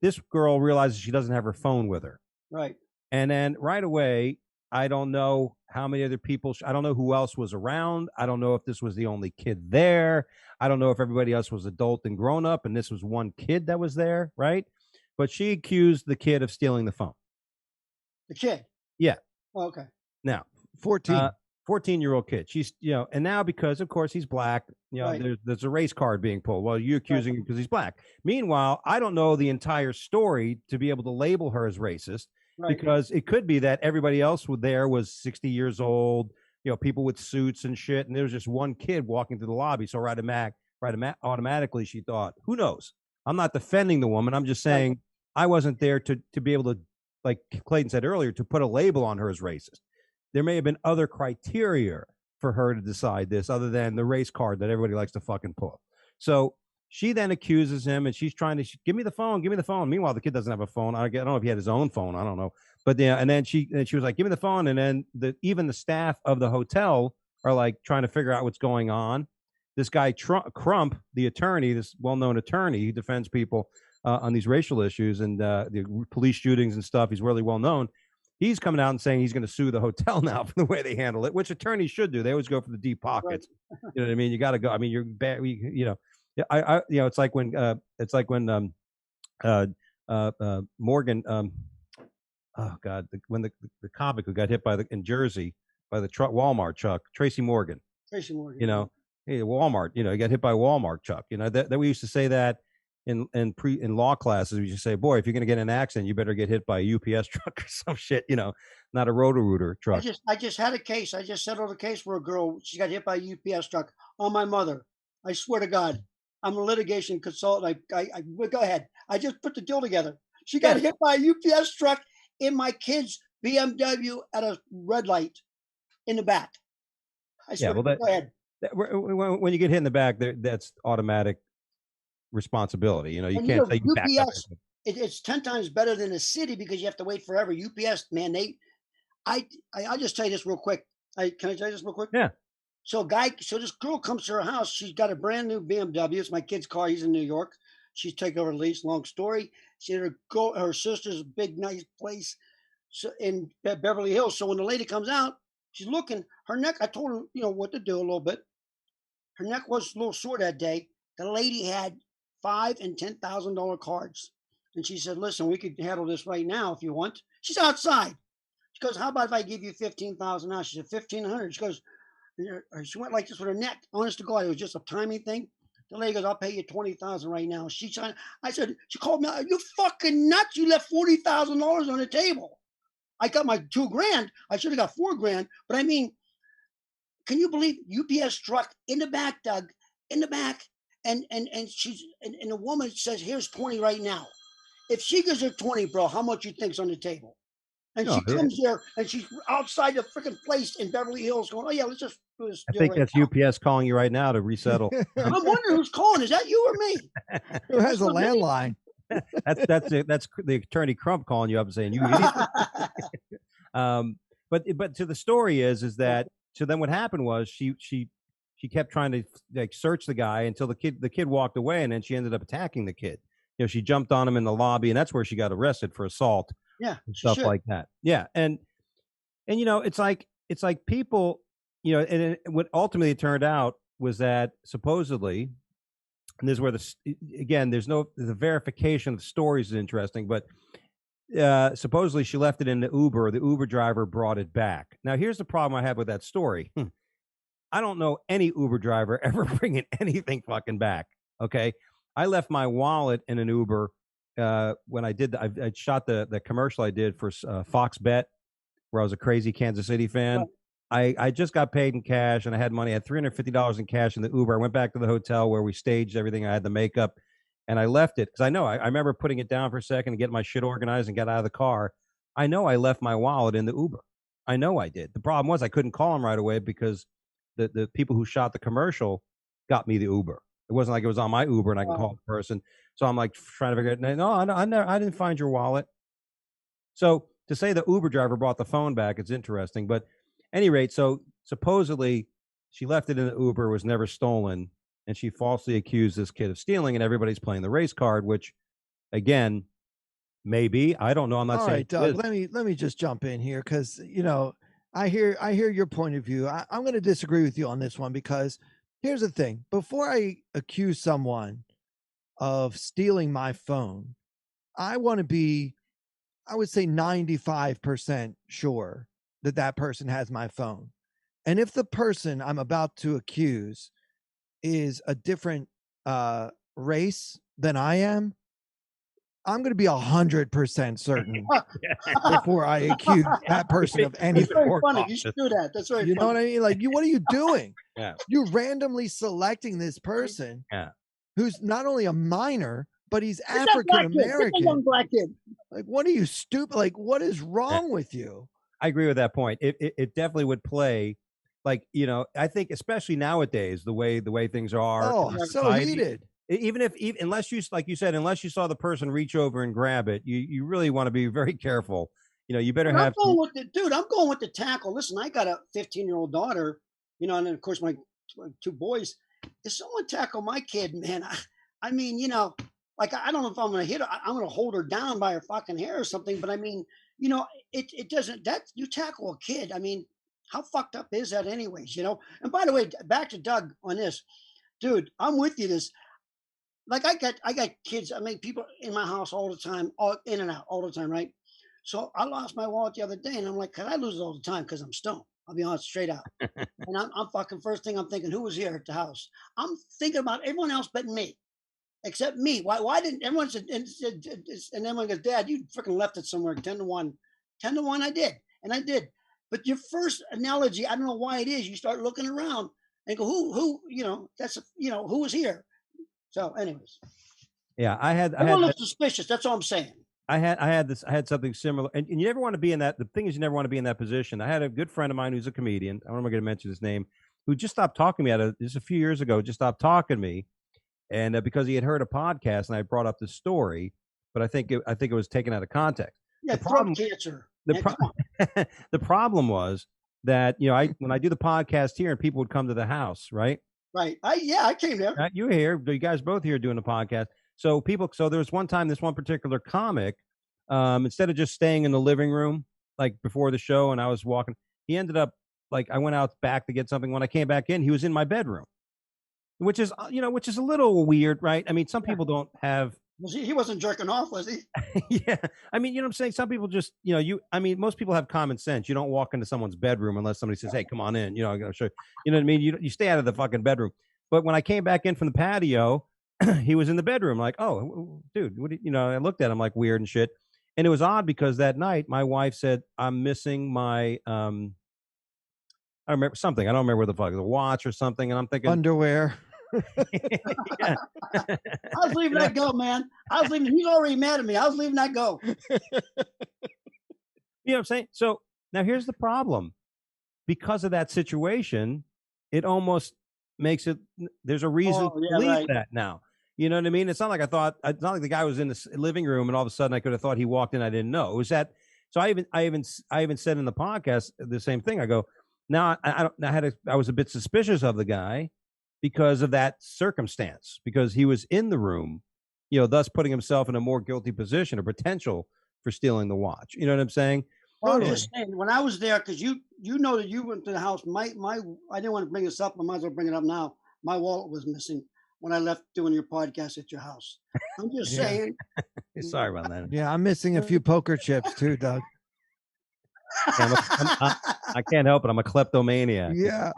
This girl realizes she doesn't have her phone with her. Right. And then right away, I don't know how many other people, I don't know who else was around. I don't know if this was the only kid there. I don't know if everybody else was adult and grown up and this was one kid that was there, right? But she accused the kid of stealing the phone. The kid? Yeah. Oh, okay. Now, 14-year-old kid. She's, and now because of course he's black, Right. there's a race card being pulled. Well, you're accusing him because he's black. Meanwhile, I don't know the entire story to be able to label her as racist. Right. Because it could be that everybody else there was 60 years old, people with suits and shit, and there was just one kid walking through the lobby. So automatically she thought, who knows? I'm not defending the woman. I'm just saying I wasn't there to be able to, like Clayton said earlier, to put a label on her as racist. There may have been other criteria for her to decide this other than the race card that everybody likes to fucking pull. So she then accuses him, and she's trying to give me the phone, give me the phone. Meanwhile, the kid doesn't have a phone. I don't know if he had his own phone. I don't know, but yeah. And then she was like, "Give me the phone." And then even the staff of the hotel are like trying to figure out what's going on. This guy Crump, the attorney, this well-known attorney, he defends people on these racial issues and the police shootings and stuff. He's really well known. He's coming out and saying he's going to sue the hotel now for the way they handle it, which attorneys should do. They always go for the deep pockets. Right. You know what I mean? You got to go. I mean, you're bad. Yeah, it's like when Morgan, oh God, when the comic who got hit in Jersey by the Walmart truck, Tracy Morgan. Hey, Walmart, he got hit by a Walmart truck. That we used to say that in law classes. We used to say, boy, if you're going to get in an accident, you better get hit by a UPS truck or some shit, not a Roto-Rooter truck. I just had a case. I just settled a case where a girl, she got hit by a UPS truck on my mother. I swear to God. I'm a litigation consultant. I go ahead. I just put the deal together. She got hit by a UPS truck in my kid's BMW at a red light in the back. I swear. Go ahead. When you get hit in the back, that's automatic responsibility. You can't say you backed up. It's 10 times better than a city because you have to wait forever. UPS, man, I'll just tell you this real quick. Can I tell you this real quick? Yeah. So this girl comes to her house. She's got a brand new BMW. It's my kid's car. He's in New York. She's taking over the lease. Long story. She had her sister's big, nice place in Beverly Hills. So when the lady comes out, she's looking. Her neck, I told her, what to do a little bit. Her neck was a little sore that day. The lady had $5,000 and $10,000 cards. And she said, listen, we could handle this right now if you want. She's outside. She goes, how about if I give you $15,000 now? She said, $1,500. She goes, she went like this with her neck. Honest to God, it was just a timing thing. The lady goes, I'll pay you $20,000 right now. She signed. I said, she called me, you fucking nuts. You left $40,000 on the table. I got my $2,000. I should have got $4,000. But I mean, can you believe UPS truck in the back, Doug, in the back. And the woman says, here's 20 right now. If she gives her 20, bro, how much you think's on the table? And No, she comes there and she's outside the freaking place in Beverly Hills going, oh, yeah, let's just do this I deal think right that's now. UPS calling you right now to resettle. I'm wondering who's calling. Is that you or me? Who has a landline? That's the attorney Crump calling you up and saying you idiot. But to the story is that so then what happened was she kept trying to like search the guy until the kid walked away, and then she ended up attacking the kid. You know, she jumped on him in the lobby, and that's where she got arrested for assault. Yeah, and stuff like that. Yeah, and you know, it's like people, you know, and what ultimately it turned out was that supposedly, and this is where again, the verification of the stories is interesting, but supposedly she left it in the Uber. The Uber driver brought it back. Now, here's the problem I have with that story. I don't know any Uber driver ever bringing anything fucking back. Okay, I left my wallet in an Uber when I did. I shot the commercial I did for Fox Bet, where I was a crazy Kansas City fan. I just got paid in cash, and I had money. I had $350 in cash in the Uber. I went back to the hotel where we staged everything. I had the makeup, and I left it because I know I remember putting it down for a second and getting my shit organized and get out of the car. I know I left my wallet in the Uber. I know I did. The problem was I couldn't call him right away because the people who shot the commercial got me the Uber. It wasn't like it was on my Uber and I can call the person. So I'm like trying to figure it. No, I didn't find your wallet. So to say the Uber driver brought the phone back, it's interesting. But any rate, so supposedly she left it in the Uber, was never stolen, and she falsely accused this kid of stealing, and everybody's playing the race card, which again, maybe. I don't know. I'm not All saying right, Doug, let me just jump in here because you know, I hear your point of view. I'm going to disagree with you on this one because here's the thing. Before I accuse someone of stealing my phone, I want to be, I would say 95% sure that that person has my phone. And if the person I'm about to accuse is a different race than I am, I'm going to be 100% certain before I accuse that person of anything. That's very funny. You should do that. That's very You know what I mean? Like, what are you doing? Yeah. You're randomly selecting this person who's not only a minor, but he's African American. Young black kid. Like, what are you stupid? Like, what is wrong with you? I agree with that point. It definitely would play, like, you know, I think especially nowadays the way things are. Oh, so heated. Even unless you, like you said, unless you saw the person reach over and grab it, you really want to be very careful. You know, you better have. I'm going with the tackle. Listen, I got a 15-year-old daughter, you know, and then of course my two boys. If someone tackle my kid, man, I mean, you know, like I don't know if I'm going to hit her. I'm going to hold her down by her fucking hair or something. But I mean, you know, it doesn't. That you tackle a kid. I mean, how fucked up is that, anyways? You know. And by the way, back to Doug on this, dude. I'm with you. Like I got kids. I mean, people in my house all the time, all in and out all the time, right? So I lost my wallet the other day, and I'm like, "Cause I lose it all the time because I'm stoned." I'll be honest, straight out. And I'm fucking first thing I'm thinking, who was here at the house? I'm thinking about everyone else but me, except me. Why didn't everyone said and everyone goes, Dad, you freaking left it somewhere 10-1. 10-1 I did. And I did. But your first analogy, I don't know why it is, you start looking around and go, who, you know, that's you know, who was here? So, anyways. Yeah, I had looks suspicious. That's all I'm saying. I had something similar, and you never want to be in that. The thing is, you never want to be in that position. I had a good friend of mine who's a comedian. I don't know if I'm going to mention his name, who just stopped talking to me just a few years ago. Just stopped talking to me, and because he had heard a podcast, and I brought up the story, but I think it was taken out of context. Yeah, throat cancer. The problem was that, you know, when I do the podcast here, and people would come to the house, right? Right. I came there. You were here. You guys both here doing the podcast. So there was one time, this one particular comic, instead of just staying in the living room, like before the show, and I was walking, he ended up, like, I went out back to get something. When I came back in, he was in my bedroom, which is a little weird, right? I mean, some people don't have. He wasn't jerking off, was he? Yeah. I mean, you know what I'm saying? Some people just, you know, most people have common sense. You don't walk into someone's bedroom unless somebody says, hey, come on in. You know, I'm going to show you. You know what I mean? You stay out of the fucking bedroom. But when I came back in from the patio, he was in the bedroom. Like, oh, dude, you know, I looked at him like weird and shit. And it was odd because that night my wife said, I'm missing my, I remember something. I don't remember what the fuck, a watch or something. And I'm thinking underwear. I was leaving that go, man. I was leaving. He's already mad at me. I was leaving that go. You know what I'm saying? So now here's the problem. Because of that situation, it almost makes it, there's a reason Oh, to yeah, believe right. that now. You know what I mean? It's not like it's not like the guy was in the living room and all of a sudden I could have thought he walked in. I didn't know. It was that. So I even said in the podcast the same thing. I go, now I was a bit suspicious of the guy because of that circumstance, because he was in the room, thus putting himself in a more guilty position or potential for stealing the watch. You know what I'm saying? Well, I'm Totally. just saying, when I was there, because you know that you went to the house. My I didn't want to bring this up. I might as well bring it up now. My wallet was missing when I left doing your podcast at your house. I'm just Yeah. saying. Sorry about that. Yeah, I'm missing a few poker chips too, Doug. Yeah, I can't help it. I'm a kleptomaniac. Yeah.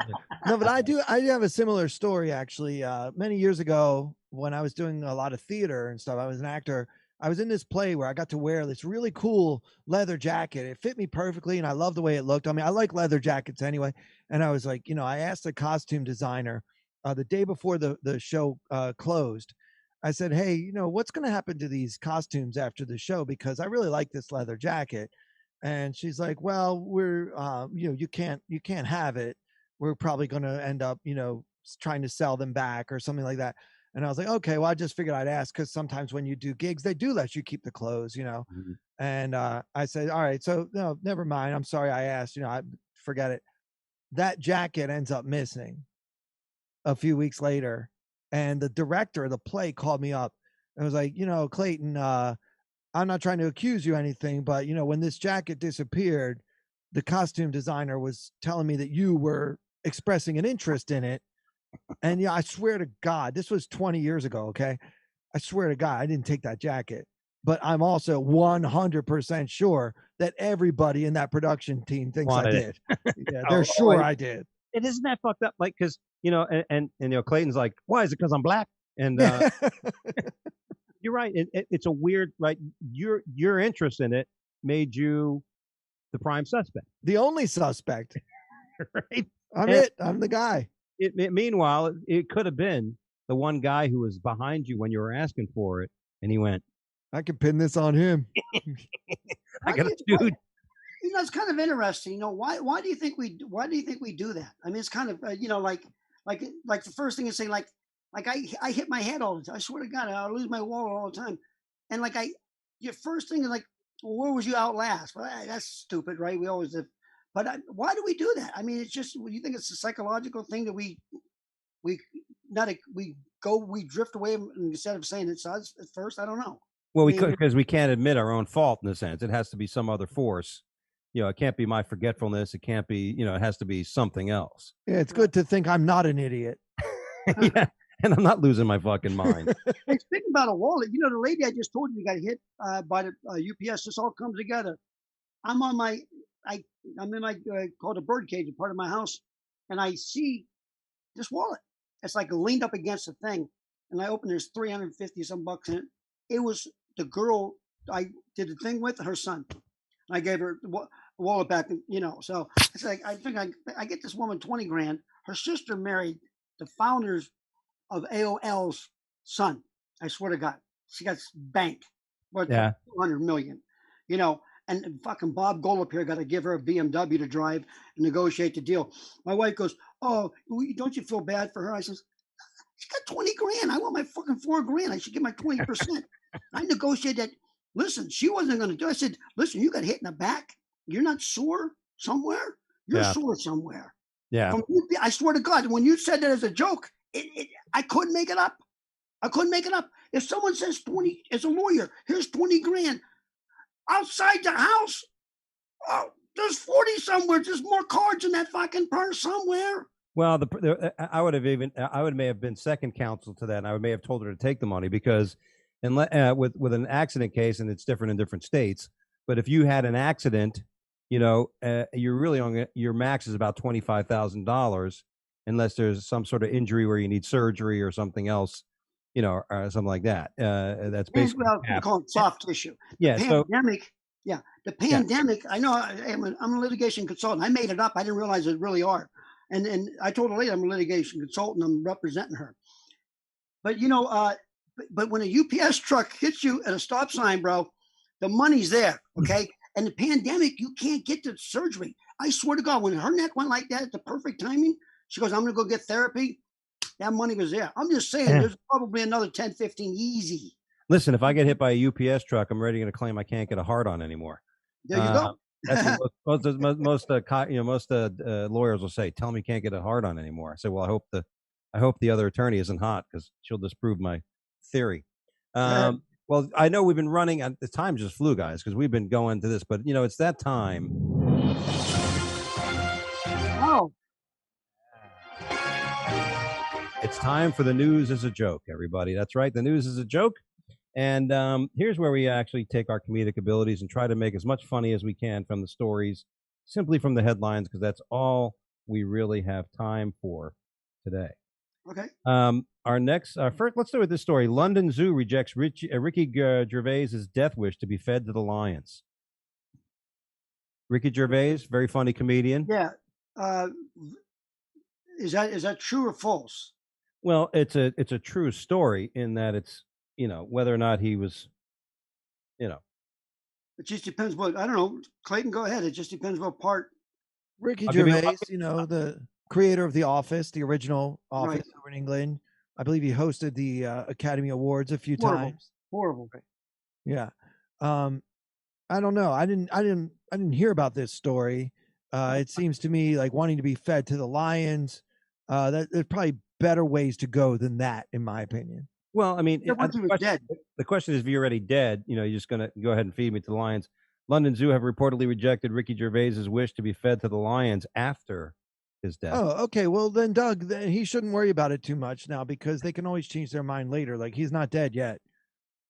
No, but I do have a similar story actually. Many years ago when I was doing a lot of theater and stuff, I was an actor. I was in this play where I got to wear this really cool leather jacket. It fit me perfectly and I love the way it looked. I mean, I like leather jackets anyway. And I was like, I asked the costume designer the day before the show closed. I said, "Hey, what's going to happen to these costumes after the show? Because I really like this leather jacket." And she's like, "Well, we're you can't have it. We're probably going to end up trying to sell them back or something like that." And I was like, "Okay, well, I just figured I'd ask because sometimes when you do gigs, they do let you keep the clothes." Mhm. And I said, "All right, so no, never mind. I'm sorry I asked. I forget it." That jacket ends up missing a few weeks later, and the director of the play called me up and was like, "Clayton, I'm not trying to accuse you of anything, but when this jacket disappeared, the costume designer was telling me that you were expressing an interest in it. And yeah, I swear to God, this was 20 years ago. Okay. I swear to God, I didn't take that jacket, but I'm also 100% sure that everybody in that production team thinks I Wanted it. did. Yeah, they're Oh, sure I did. it isn't that fucked up? Like, because Clayton's like, why is it? Because I'm black. And you're right. It's a weird, right? Your interest in it made you the prime suspect, The only suspect. right? I'm And it. I'm the guy. meanwhile, it could have been the one guy who was behind you when you were asking for it, and he went, I can pin this on him. "I Why got do a you, why, dude." it's kind of interesting. Why do you think we do that? I mean, it's kind of like the first thing is saying like I hit my head all the time. I swear to God, I lose my wallet all the time. And like your first thing is like, well, where was you out last? Well, that's stupid, right? We always have. But why do we do that? I mean, it's just, you think it's a psychological thing that we not a, we drift away instead of saying it's us at first. I don't know. Well, I we could, mean, because we can't admit our own fault in a sense. It has to be some other force. It can't be my forgetfulness. It can't be, it has to be something else. Yeah, it's good to think I'm not an idiot. Yeah. And I'm not losing my fucking mind. hey, speaking about a wallet, the lady I just told you got hit by the UPS. This all comes together. I'm on my, I'm in my called a bird cage, part of my house, and I see this wallet. It's like leaned up against the thing, and I open. There's 350 some bucks in it. It was the girl I did the thing with, her son. I gave her the wallet back, So it's like I think I get this woman 20 grand. Her sister married the founders of AOL's son. I swear to God, she got bank worth Yeah. 200 million. You know, and fucking Bob Golub here got to give her a BMW to drive and negotiate the deal. My wife goes, "Oh, don't you feel bad for her?" I says, "She got 20 grand. I want my fucking 4 grand. I should get my 20%." I negotiated that. Listen, she wasn't going to do it. I said, "Listen, you got hit in the back. You're not sore somewhere. You're Yeah. sore somewhere." Yeah. I swear to God, when you said that as a joke, I couldn't make it up. I couldn't make it up. If someone says 20, as a lawyer, here's 20 grand outside the house, oh, there's 40 somewhere. There's more cards in that fucking purse somewhere. Well, I would may have been second counsel to that, and I may have told her to take the money because, with an accident case, and it's different in different states. But if you had an accident, you're really on your max is about $25,000, unless there's some sort of injury where you need surgery or something else, or something like that. That's basically We call it soft tissue. Yeah. Pandemic. Yeah, the pandemic. I know. I'm a litigation consultant. I made it up. I didn't realize it really are. And I told her later I'm a litigation consultant. I'm representing her. But but when a UPS truck hits you at a stop sign, bro, the money's there. Okay, And the pandemic, you can't get the surgery. I swear to God, when her neck went like that at the perfect timing, she goes, I'm going to go get therapy. That money was there. I'm just saying, there's probably another 10, 15 easy. Listen, if I get hit by a UPS truck, I'm ready to claim I can't get a heart on anymore. There you go. That's what most lawyers will say. Tell me you can't get a hard on anymore. I say, well, I hope the other attorney isn't hot because she'll disprove my theory. Well, I know we've been running. The time just flew, guys, because we've been going to this. But it's that time. Oh, it's time for the news is a joke, everybody. That's right. The news is a joke. And here's where we actually take our comedic abilities and try to make as much funny as we can from the stories, simply from the headlines, because that's all we really have time for today. okay. First, let's start with this story. London Zoo rejects Ricky Gervais's death wish to be fed to the lions. Ricky Gervais, very funny comedian. Yeah. Is that true or false? Well, it's a true story in that it's whether or not he was, It just depends what, I don't know. Clayton, go ahead. It just depends what part. Ricky Gervais, the creator of The Office, the original Office over in England. I believe he hosted the Academy Awards a few times. Horrible. Yeah. I don't know. I didn't hear about this story. It seems to me like wanting to be fed to the lions. That there's probably better ways to go than that, in my opinion. Well, I mean, dead. The question is, if you're already dead, you're just going to go ahead and feed me to the lions. London Zoo have reportedly rejected Ricky Gervais's wish to be fed to the lions after his death. Oh, okay. Well, then, Doug, he shouldn't worry about it too much now because they can always change their mind later. Like, he's not dead yet.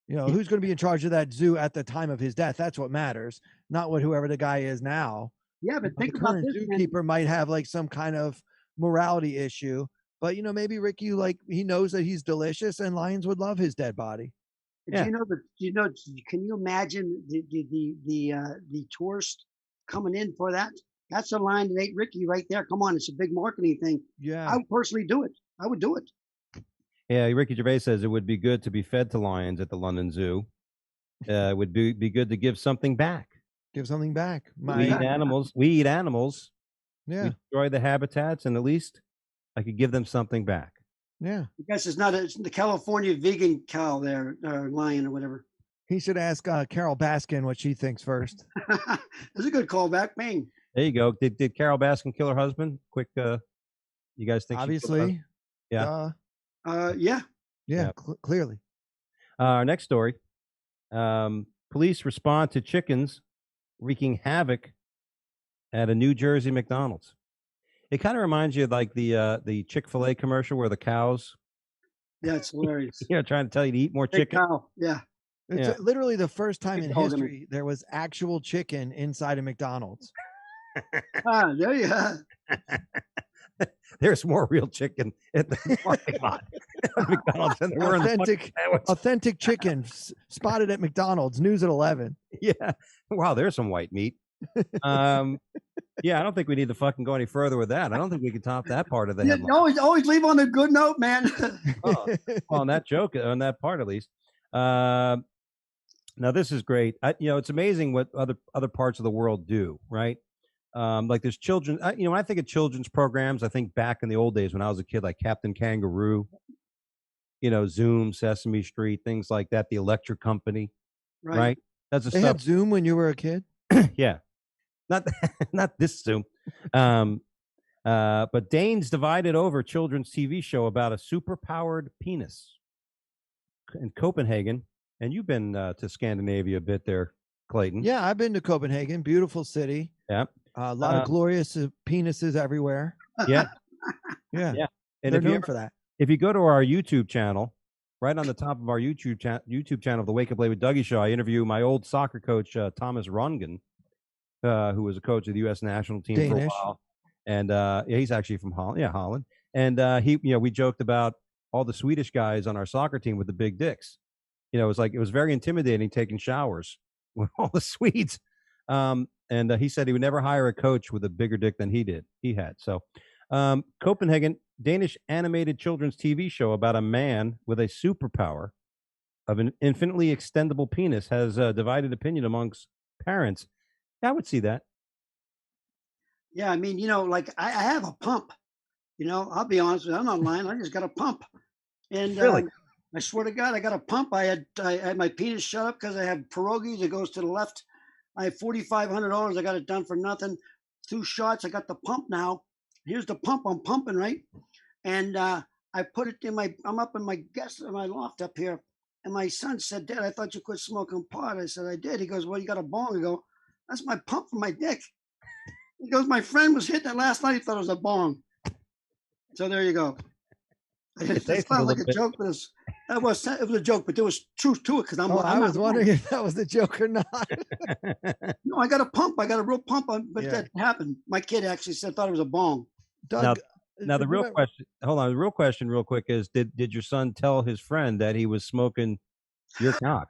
Who's going to be in charge of that zoo at the time of his death? That's what matters, not what whoever the guy is now. Yeah, but think the about current this, zookeeper might have like some kind of morality issue. But maybe Ricky, he knows that he's delicious, and lions would love his dead body. Yeah. Can you imagine the tourist coming in for that? That's a line that ate Ricky right there. Come on, it's a big marketing thing. Yeah, I would personally do it. I would do it. Yeah, Ricky Gervais says it would be good to be fed to lions at the London Zoo. It would be good to give something back. Give something back. We eat animals. Yeah. We destroy the habitats, and at least I could give them something back. Yeah. I guess it's the California vegan cow there, or lion or whatever. He should ask Carol Baskin what she thinks first. That's a good callback, man. There you go. Did Carol Baskin kill her husband? Quick, you guys think? Obviously. Yeah. Yeah. Clearly. Our next story. Police respond to chickens wreaking havoc at a New Jersey McDonald's. It kind of reminds you of like the Chick-fil-A commercial where the cows, Yeah, it's hilarious. trying to tell you to eat more Big chicken. cow. Yeah. It's literally the first time Big in dog in history there was actual chicken inside a McDonald's. There you go. There's more real chicken at the parking lot at McDonald's than there were in the Authentic chicken spotted at McDonald's. News at 11. Yeah. Wow, there's some white meat. Yeah, I don't think we need to fucking go any further with that. I don't think we can top that part of the headline. Always leave on a good note, man. Well, on that joke, on that part at least. Now this is great. It's amazing what other parts of the world do, right? Like there's children. When I think of children's programs, I think back in the old days when I was a kid, like Captain Kangaroo, Zoom, Sesame Street, things like that. The Electric Company, right? That's the They stuff. had Zoom when you were a kid. Yeah, not this Zoom. But Danes divided over children's TV show about a superpowered penis in Copenhagen. And you've been to Scandinavia a bit there, Clayton. Yeah, I've been to Copenhagen. Beautiful city. Yeah. A lot of glorious penises everywhere. Yeah. Yeah. And they're known for that. If you go to our YouTube channel, right on the top of our YouTube channel, the Wake Up Late with Dougie show, I interview my old soccer coach, Thomas Rongen, who was a coach of the U.S. national team Danish. for a while. And he's actually from Holland. Yeah, Holland. And we joked about all the Swedish guys on our soccer team with the big dicks. It was very intimidating taking showers with all the Swedes. And he said he would never hire a coach with a bigger dick than he had. So Copenhagen, Danish animated children's TV show about a man with a superpower of an infinitely extendable penis has divided opinion amongst parents I would see that. Yeah, I mean, like I have a pump. I'll be honest with you. I'm not lying. I just got a pump, and Really? I swear to God, I got a pump. I had my penis shut up because I have pierogies. It goes to the left. I have $4,500. I got it done for nothing. 2 shots. I got the pump now. Here's the pump. I'm pumping, right? And I put it in I'm up in my loft up here. And my son said, Dad, I thought you quit smoking pot. I said, I did. He goes, well, you got a bong. I go, that's my pump for my dick. He goes, my friend was hitting it last night. He thought it was a bong. So there you go. It tastes a sounds like little a bit- joke, but it was a joke, but there was truth to it because Oh, I I'm was not wondering lying. if that was a joke or not. No, I got a pump. I got a real pump, but Yeah. that happened. My kid actually thought it was a bong. Doug, Now the real question, hold on, the real question real quick is did your son tell his friend that he was smoking your cock?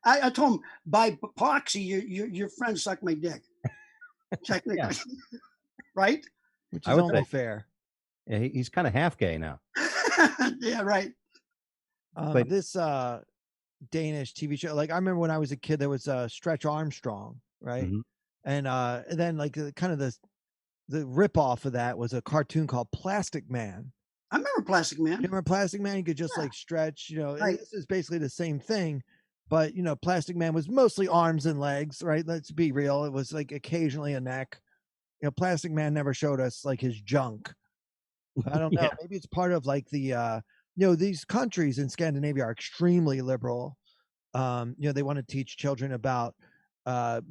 I told him by proxy, your friend sucked my dick. Technically, right? which I is would only say. fair. Yeah, he's kind of half gay now. Yeah, right. But- This Danish TV show, like I remember when I was a kid, there was Stretch Armstrong, right? Mhm. And then like kind of the rip off of that was a cartoon called Plastic Man. I remember Plastic Man. You remember Plastic Man? You could just Yeah. like stretch, and Right. this is basically the same thing, but Plastic Man was mostly arms and legs, right? Let's be real. It was like occasionally a neck. Plastic Man never showed us like his junk. I don't know. Yeah. Maybe it's part of like the these countries in Scandinavia are extremely liberal. They want to teach children about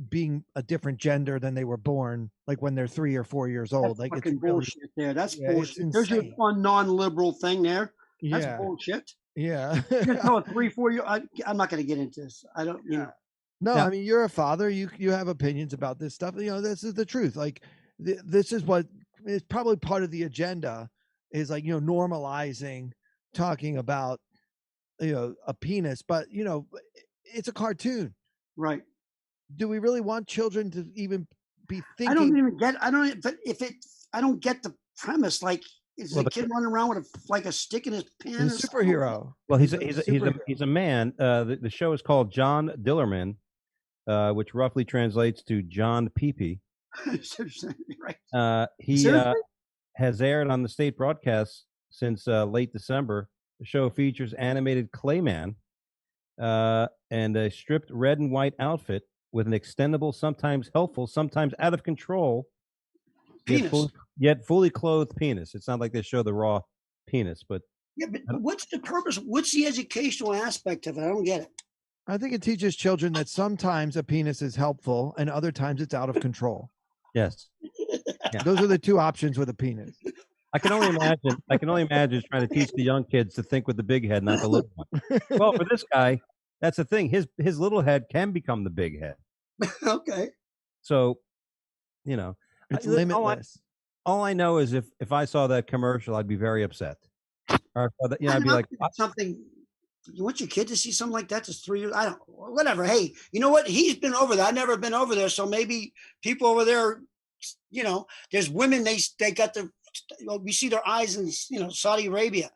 being a different gender than they were born, like when they're 3 or 4 years old. That's Like it's fucking really, bullshit there. That's yeah, it's bullshit. There's your insane. one non-liberal thing there. That's Yeah, bullshit. yeah. You're gonna tell a 3, 4 year. I'm not going to get into this. I don't. No, Now- I mean you're a father. You have opinions about this stuff. This is the truth. Like this is what is probably part of the agenda is like normalizing talking about a penis, but it's a cartoon. Right. Do we really want children to even be thinking? I don't even get. I don't. But I don't get the premise. Like, is Well, the kid running around with a stick in his pants? He's a superhero. Well, he's a superhero. man. The show is called John Dillerman, which roughly translates to John Peepee. Right. He Seriously? has aired on the state broadcast since late December. The show features animated Clayman and a stripped red and white outfit with an extendable, sometimes helpful, sometimes out of control, Penis. yet fully clothed penis. It's not like they show the raw penis, but Yeah, but what's the purpose? What's the educational aspect of it? I don't get it. I think it teaches children that sometimes a penis is helpful and other times it's out of control. yes. Those are the two options with a penis. I can only imagine trying to teach the young kids to think with the big head, not the little one. Well, for this guy, that's the thing. His little head can become the big head. Okay. So, It's all limitless. all I know is if I saw that commercial, I'd be very upset. Or I'd be like, something. You want your kid to see something like that? Just 3 years. I don't. Whatever. Hey, you know what? He's been over there. I've never been over there. So maybe people over there. There's women. They got the. We see their eyes in Saudi Arabia.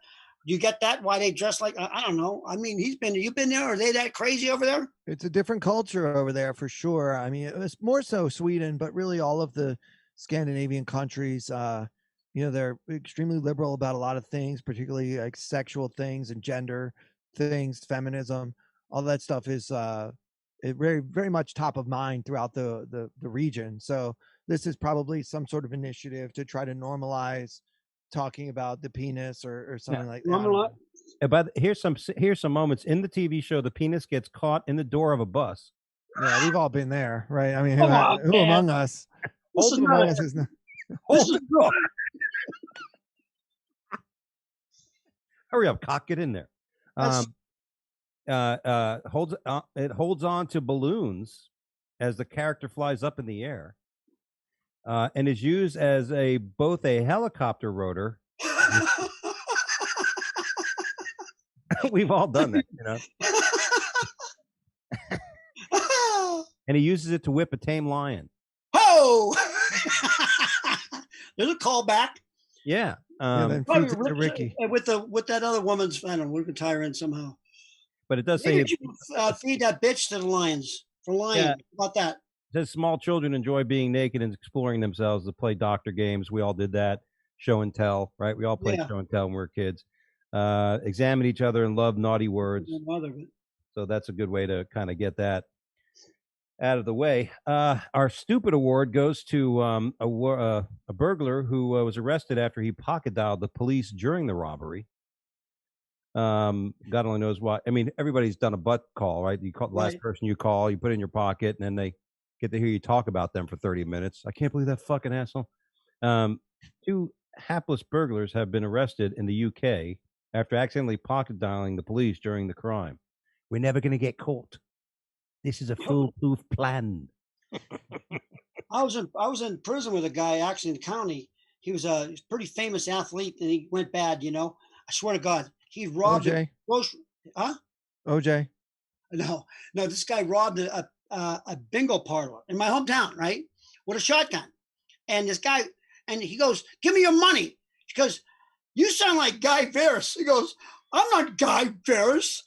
You get that? Why they dress like? I don't know. I mean, you've been there. Are they that crazy over there? It's a different culture over there for sure. I mean, it's more so Sweden, but really all of the Scandinavian countries, they're extremely liberal about a lot of things, particularly like sexual things and gender things, feminism, all that stuff is it very, very much top of mind throughout the region. So this is probably some sort of initiative to try to normalize talking about the penis or something like that. I don't know. but here's some moments in the TV show. The penis gets caught in the door of a bus. Yeah, we've all been there, right? I mean, Come on, who man. among us? This is Who not among a- us is not? This is good. Hurry up, cock! Get in there. That's- It holds on to balloons as the character flies up in the air, and is used as both a helicopter rotor. We've all done that, and he uses it to whip a tame lion. Oh, there's a callback. Yeah. And then Probably feeds it to Ricky. with that other woman's. I don't know. We could tie her in somehow. But it does say Maybe you feed that bitch to the lions for lying. Yeah. How about that? It says small children enjoy being naked and exploring themselves to play doctor games. We all did that. Show and tell, right? We all played Yeah. show and tell when we were kids. Examine each other and love naughty words. My mother, but So that's a good way to kind of get that out of the way. Our stupid award goes to a burglar who was arrested after he pocket dialed the police during the robbery. God only knows why. I mean, everybody's done a butt call, right? You call the last Right. person you call, you put it in your pocket, and then they get to hear you talk about them for 30 minutes. I can't believe that fucking asshole. Two hapless burglars have been arrested in the UK after accidentally pocket dialing the police during the crime. We're never going to get caught. This is a foolproof plan. I was in prison with a guy actually in the county. He was a pretty famous athlete, and he went bad. You know, I swear to God, he robbed a OJ. grocery. Huh? OJ. No, no. This guy robbed a bingo parlor in my hometown, right, with a shotgun. And this guy, and he goes, "Give me your money." He goes, "You sound like Guy Ferris." He goes, "I'm not Guy Ferris."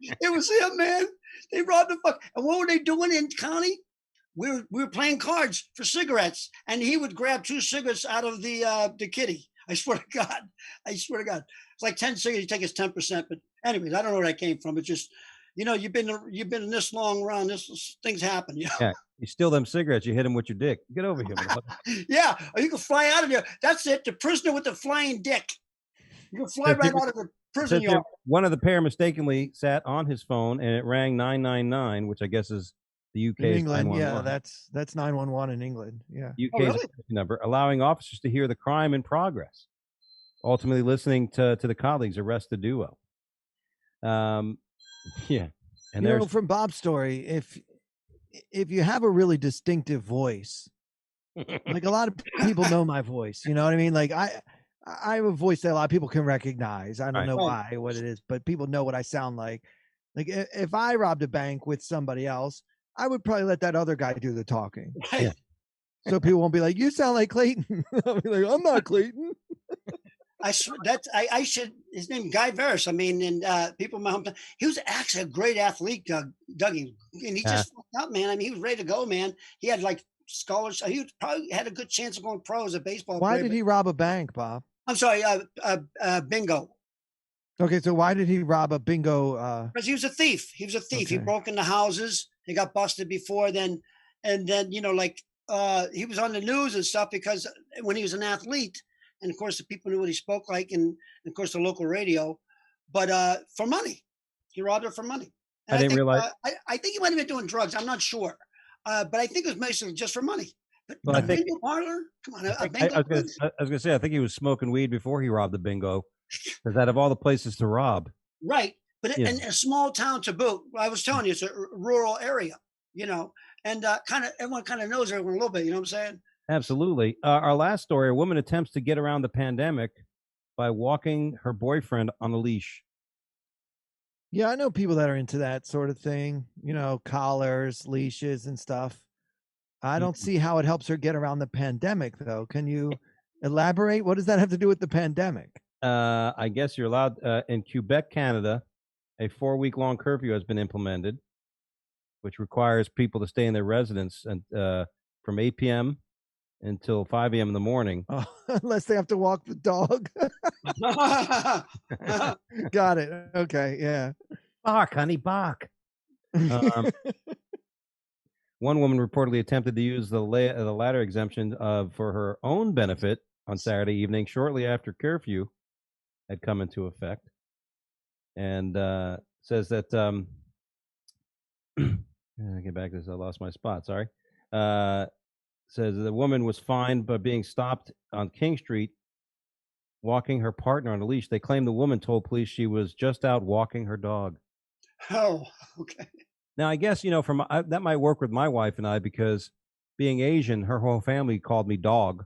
It was him, man. They robbed the fuck. And what were they doing in county? We were playing cards for cigarettes, and he would grab 2 cigarettes out of the kitty. I swear to God. I swear to God. It's like 10 cigarettes. You take his 10%. But anyways, I don't know where that came from. It's just, you've been in this long around. Things happen. Yeah, you steal them cigarettes, you hit him with your dick. Get over here. Yeah, or you can fly out of there. That's it. The prisoner with the flying dick. You can fly right out of the prison yard. One of the pair mistakenly sat on his phone and it rang 999, which I guess is the UK's In England, 911. yeah, that's 911 in England. Yeah. UK's really? number, allowing officers to hear the crime in progress, ultimately listening to the colleagues arrest the duo. Yeah. And You know, there's from Bob's story, if you have a really distinctive voice, like a lot of people know my voice, you know what I mean? Like I have a voice that a lot of people can recognize. I don't know why, what it is, but people know what I sound like. Like if I robbed a bank with somebody else, I would probably let that other guy do the talking. Right. Yeah. So people won't be like, "You sound like Clayton." I'll be like, "I'm not Clayton." I should. His name Guy Verris. I mean, and people in my hometown. He was actually a great athlete, Dougie, and he just fucked up, man. I mean, he was ready to go, man. He had like scholarship. He probably had a good chance of going pro as a baseball Why player. did he rob a bank, Bob? I'm sorry, bingo. Okay, so why did he rob a bingo? Because he was a thief. He was a thief. He Okay. broke into houses. He got busted before then, and then he was on the news and stuff because when he was an athlete, and of course the people knew what he spoke like, and of course the local radio, but for money, he robbed her for money. And I didn't realize. I think he might have been doing drugs. I'm not sure, but I think it was basically just for money. But Well, I a think- bingo parlor? Come on, a I bingo. was gonna say, I think he was smoking weed before he robbed the bingo, because out of all the places to rob, Right. But Yeah. in a small town to boot, I was telling you, it's a rural area, and everyone kind of knows everyone a little bit. You know what I'm saying? absolutely. Our last story: a woman attempts to get around the pandemic by walking her boyfriend on a leash. Yeah, I know people that are into that sort of thing, collars, leashes, and stuff. I don't see how it helps her get around the pandemic, though. Can you elaborate? What does that have to do with the pandemic? I guess you're allowed in Quebec, Canada. A 4-week-long curfew has been implemented, which requires people to stay in their residence and from 8 p.m. until 5 a.m. in the morning. Oh, unless they have to walk the dog. Got it. Okay, yeah. Bark, honey, bark. One woman reportedly attempted to use the latter exemption for her own benefit on Saturday evening, shortly after curfew had come into effect, and says that get back to this. I lost my spot. Sorry. Says the woman was fined by being stopped on King Street walking her partner on a leash. They claim the woman told police she was just out walking her dog. Oh, okay. Now, I guess, that might work with my wife and I, because being Asian, her whole family called me dog.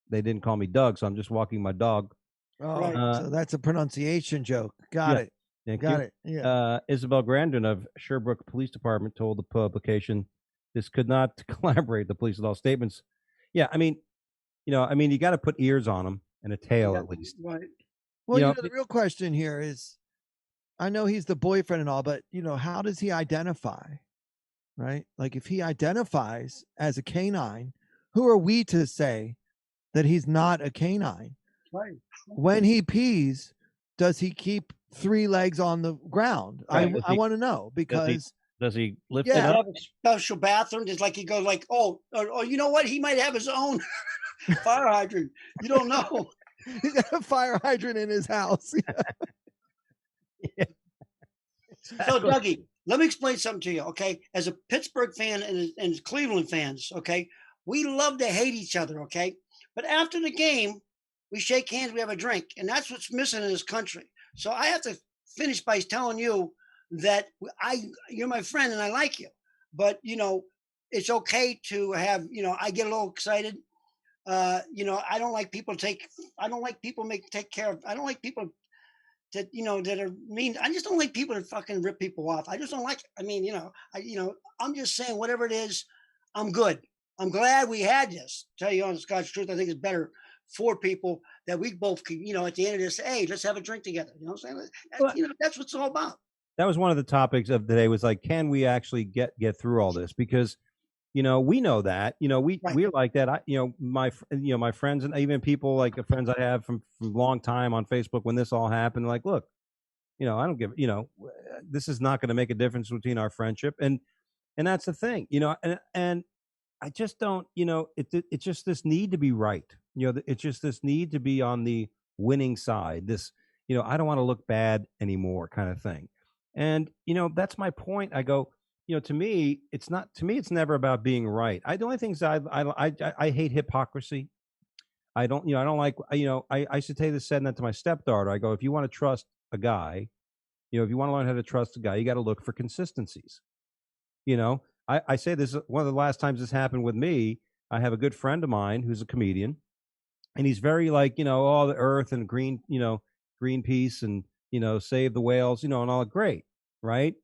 They didn't call me Doug, so I'm just walking my dog. Oh, Right. so that's a pronunciation joke. Got it. Thank Got you. it. Yeah. Isabel Grandin of Sherbrooke Police Department told the publication this could not collaborate the police with all statements. Yeah, I mean, you got to put ears on them and a tail at least. Right. Well, you know, the real question here is, I know he's the boyfriend and all, but how does he identify? Right? Like if he identifies as a canine, who are we to say that he's not a canine? Right. When he pees, does he keep 3 legs on the ground? Right. I want to know Does he because does he lift Does it yeah, he up? have a special bathroom? Just like he goes like, oh, you know what? He might have his own fire hydrant. You don't know. he's got a fire hydrant in his house. Yeah, So, exactly. Dougie, let me explain something to you, okay? As a Pittsburgh fan and Cleveland fans, okay, we love to hate each other, okay? But after the game, we shake hands, we have a drink, and that's what's missing in this country. So I have to finish by telling you that you're my friend and I like you, but it's okay to have, I get a little excited. I don't like people I don't like people take care of. I don't like people that are mean. I just don't like people that fucking rip people off. I just don't like it. I mean, I'm just saying whatever it is, I'm good. I'm glad we had this. Tell you honest God's truth, I think it's better for people that we both can, at the end of this, hey, let's have a drink together. You know what I'm saying? Well, That's what it's all about. that was one of the topics of today. Was like, can we actually get through all this? Because we know that Right. we're like that. My friends and even people like the friends I have from long time on Facebook when this all happened, like, look, I don't give, this is not going to make a difference between our friendship, and that's the thing, and I just don't, it's just this need to be right. It's just this need to be on the winning side. This, I don't want to look bad anymore kind of thing. And, that's my point. I go, to me, it's not, to me, it's never about being right. The only things I hate hypocrisy. I don't, I don't like, I used to say this, said that to my stepdaughter. I go, if you want to trust a guy, if you want to learn how to trust a guy, you got to look for consistencies. I say this one of the last times this happened with me. I have a good friend of mine who's a comedian, and he's very like, all the earth and green, Greenpeace and, save the whales, and all great, right?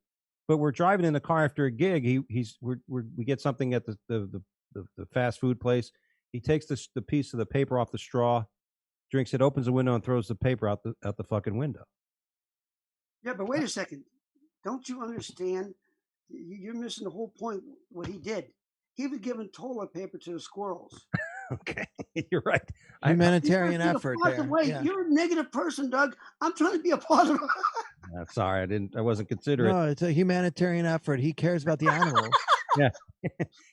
But we're driving in the car after a gig. We get something at the fast food place. He takes the piece of the paper off the straw, drinks it, opens the window, and throws the paper out the fucking window. Yeah, but wait a second. Don't you understand? You're missing the whole point. What he did, he was giving toilet paper to the squirrels. Okay, you're right. You gotta Humanitarian think a effort positive there. way. Yeah. You're a negative person, Doug. I'm trying to be a positive. Sorry, I wasn't considerate. No, it's a humanitarian effort. He cares about the animals. Yeah.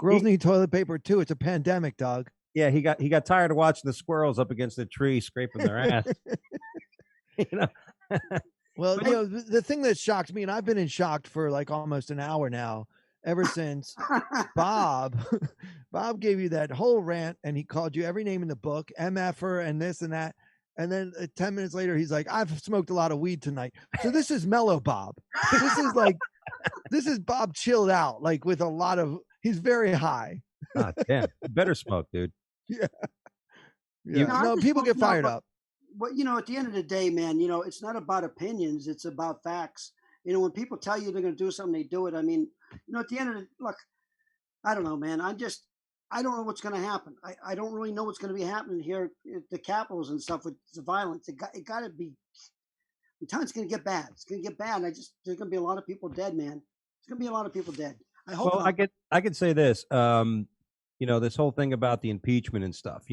Girls He- need toilet paper too. It's a pandemic, dog. Yeah, he got tired of watching the squirrels up against the tree scraping their ass. you know. Well, Hey, the thing that shocked me, and I've been in shock for like almost an hour now, ever since Bob, Bob gave you that whole rant, and he called you every name in the book, MFer, and this and that. And then 10 minutes later, he's like, I've smoked a lot of weed tonight. So this is mellow Bob. This is like, this is Bob chilled out, like with a lot of, he's very high. God damn, you better smoke, dude. Yeah. You- Yeah. I No, just people want get fired but, up. But at the end of the day, man, it's not about opinions. It's about facts. When people tell you they're going to do something, they do it. I mean, at the end of the look, I don't know, man. I don't know what's going to happen. I don't really know what's going to be happening here at the capitals and stuff with the violence. It got to be. I'm telling you, it's going to get bad. It's going to get bad. There's going to be a lot of people dead, man. There's going to be a lot of people dead. I hope. Well, not. I could say this. This whole thing about the impeachment and stuff.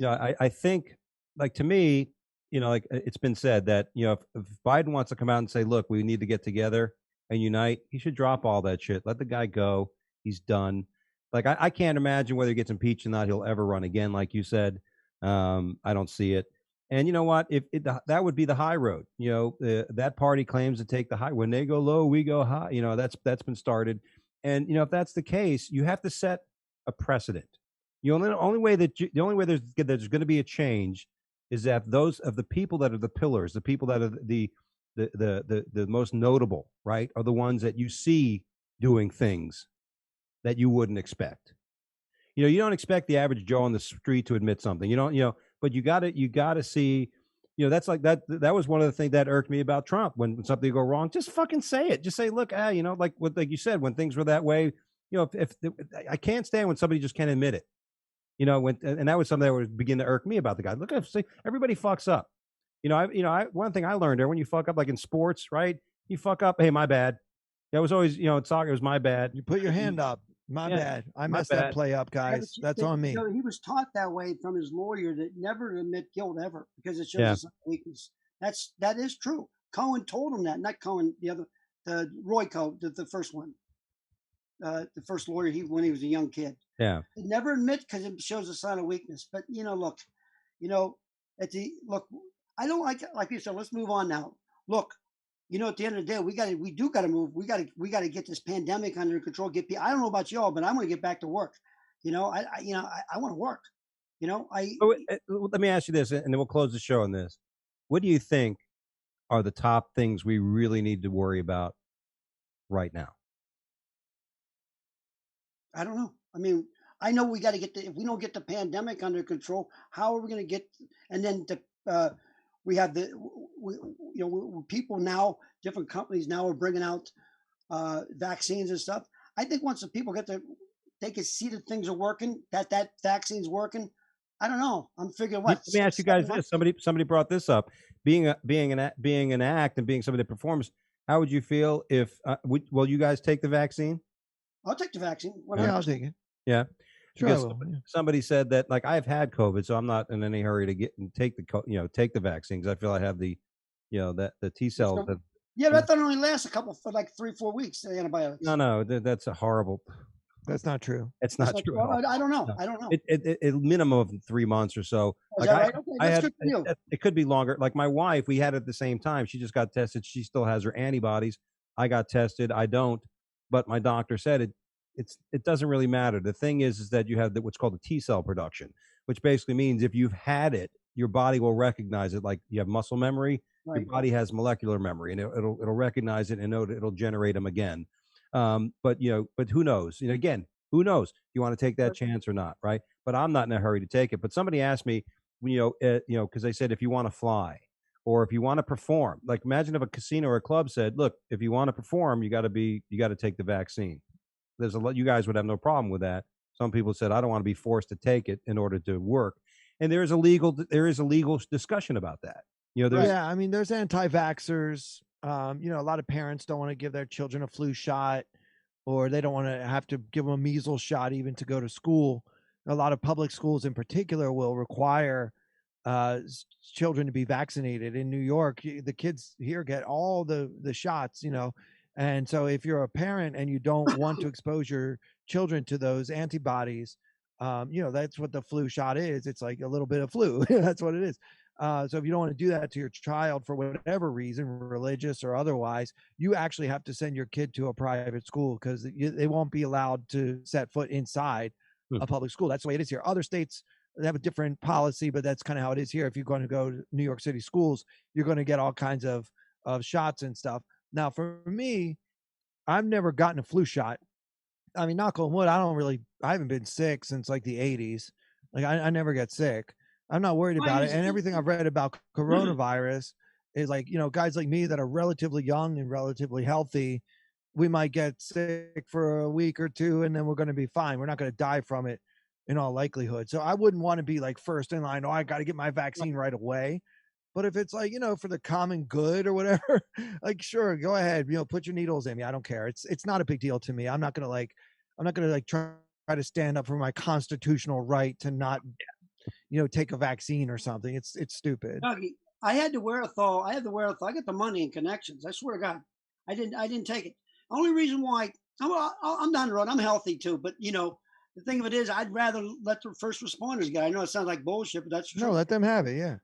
I think, like, to me, like it's been said that if Biden wants to come out and say, look, we need to get together and unite, he should drop all that shit. Let the guy go. He's done. Like I can't imagine whether he gets impeached or not, he'll ever run again. Like you said, I don't see it. And you know what? If that would be the high road. That party claims to take the high. When they go low, we go high. That's been started. And if that's the case, you have to set a precedent. The only way there's going to be a change is that those of the people that are the pillars, the people that are the most notable, right, are the ones that you see doing things that you wouldn't expect. You don't expect the average Joe on the street to admit something. You don't, but you gotta see, that's like that was one of the things that irked me about Trump. When something go wrong, just fucking say it. Just say, look, like you said, when things were that way, if I can't stand when somebody just can't admit it. And that was something that would begin to irk me about the guy. Look, everybody fucks up. One thing I learned there, when you fuck up, like in sports, right? You fuck up, hey, my bad. That was always, in soccer, it was my bad. You put your hand up. My Yeah, bad. I my messed that bad. play up, Yeah, but guys. That's on me. he was taught that way from his lawyer, that never to admit guilt ever, because it shows Yeah, a sign of weakness. That is true. Cohen told him that, not Cohen, the Roy Cohen, the first one, the first lawyer when he was a young kid. yeah. He never admit, because it shows a sign of weakness. But look, you know, look, I don't like you said. Let's move on now. Look, at the end of the day, we do got to move. We got to get this pandemic under control. I don't know about y'all, but I want to get back to work. I want to work. I Let me ask you this, and then we'll close the show on this. What do you think are the top things we really need to worry about right now? I don't know. I mean, I know we got to if we don't get the pandemic under control, how are we going to get? And then we have people now, different companies now are bringing out vaccines and stuff. I think once the people they can see that things are working, that vaccine's working. I don't know. I'm figuring what Let me ask you 6, guys 7 this. months. Somebody brought this up. Being an act and being somebody that performs. How would you feel if? Will you guys take the vaccine? I'll take the vaccine. Yeah, I'll 100%. take it. Yeah, Sure, I because will. Yeah. somebody said that, like, I've had COVID, so I'm not in any hurry to get and take take the vaccine, because I feel I have the, that the T cells that. Yeah, but that only lasts a couple for like 3-4 weeks. The No, antibiotics. no, that's a horrible. That's not true. It's That's not not, true at well, all. I don't know. No. I don't know. It minimum of 3 months or so. Is Like that right? Okay, I that's had good for you. it could be longer. Like my wife, we had it at the same time. She just got tested. She still has her antibodies. I got tested. I don't, but my doctor said it doesn't really matter. The thing is that you have what's called the T cell production, which basically means if you've had it, your body will recognize it. Like you have muscle memory, your Right. body has molecular memory, and it'll recognize it and it'll generate them again. But who knows? Again, who knows? You want to take that chance or not, right? But I'm not in a hurry to take it. But somebody asked me, because they said if you want to fly or if you want to perform, like imagine if a casino or a club said, look, if you want to perform, you got to take the vaccine. There's a lot. You guys would have no problem with that. Some people said I don't want to be forced to take it in order to work, and there is a legal discussion about that. There's Yeah, I mean, there's anti-vaxxers. A lot of parents don't want to give their children a flu shot, or they don't want to have to give them a measles shot even to go to school. A lot of public schools, in particular, will require children to be vaccinated. In New York, the kids here get all the shots. And so if you're a parent and you don't want to expose your children to those antibodies, that's what the flu shot is. It's like a little bit of flu. That's what it is. So if you don't want to do that to your child for whatever reason, religious or otherwise, you actually have to send your kid to a private school, because they won't be allowed to set foot inside a public school. That's the way it is here. Other states, they have a different policy, but that's kind of how it is here. If you're going to go to New York City schools, you're going to get all kinds of shots and stuff. Now, for me, I've never gotten a flu shot. I mean, knock on wood, I haven't been sick since like the 80s. Like I never get sick. I'm not worried about it. And everything I've read about coronavirus is like, guys like me that are relatively young and relatively healthy, we might get sick for a week or two and then we're going to be fine. We're not going to die from it in all likelihood. So I wouldn't want to be like first in line. Oh, I got to get my vaccine right away. But if it's like, for the common good or whatever, like, sure, go ahead, put your needles in me. I don't care. It's not a big deal to me. I'm not going to try to stand up for my constitutional right to not, take a vaccine or something. It's stupid. Dougie, I had the wherewithal. I got the money and connections. I swear to God, I didn't take it. Only reason why I'm down the road. I'm healthy too, but the thing of it is, I'd rather let the first responders get. I know it sounds like bullshit, but that's true. No, let them have it. Yeah.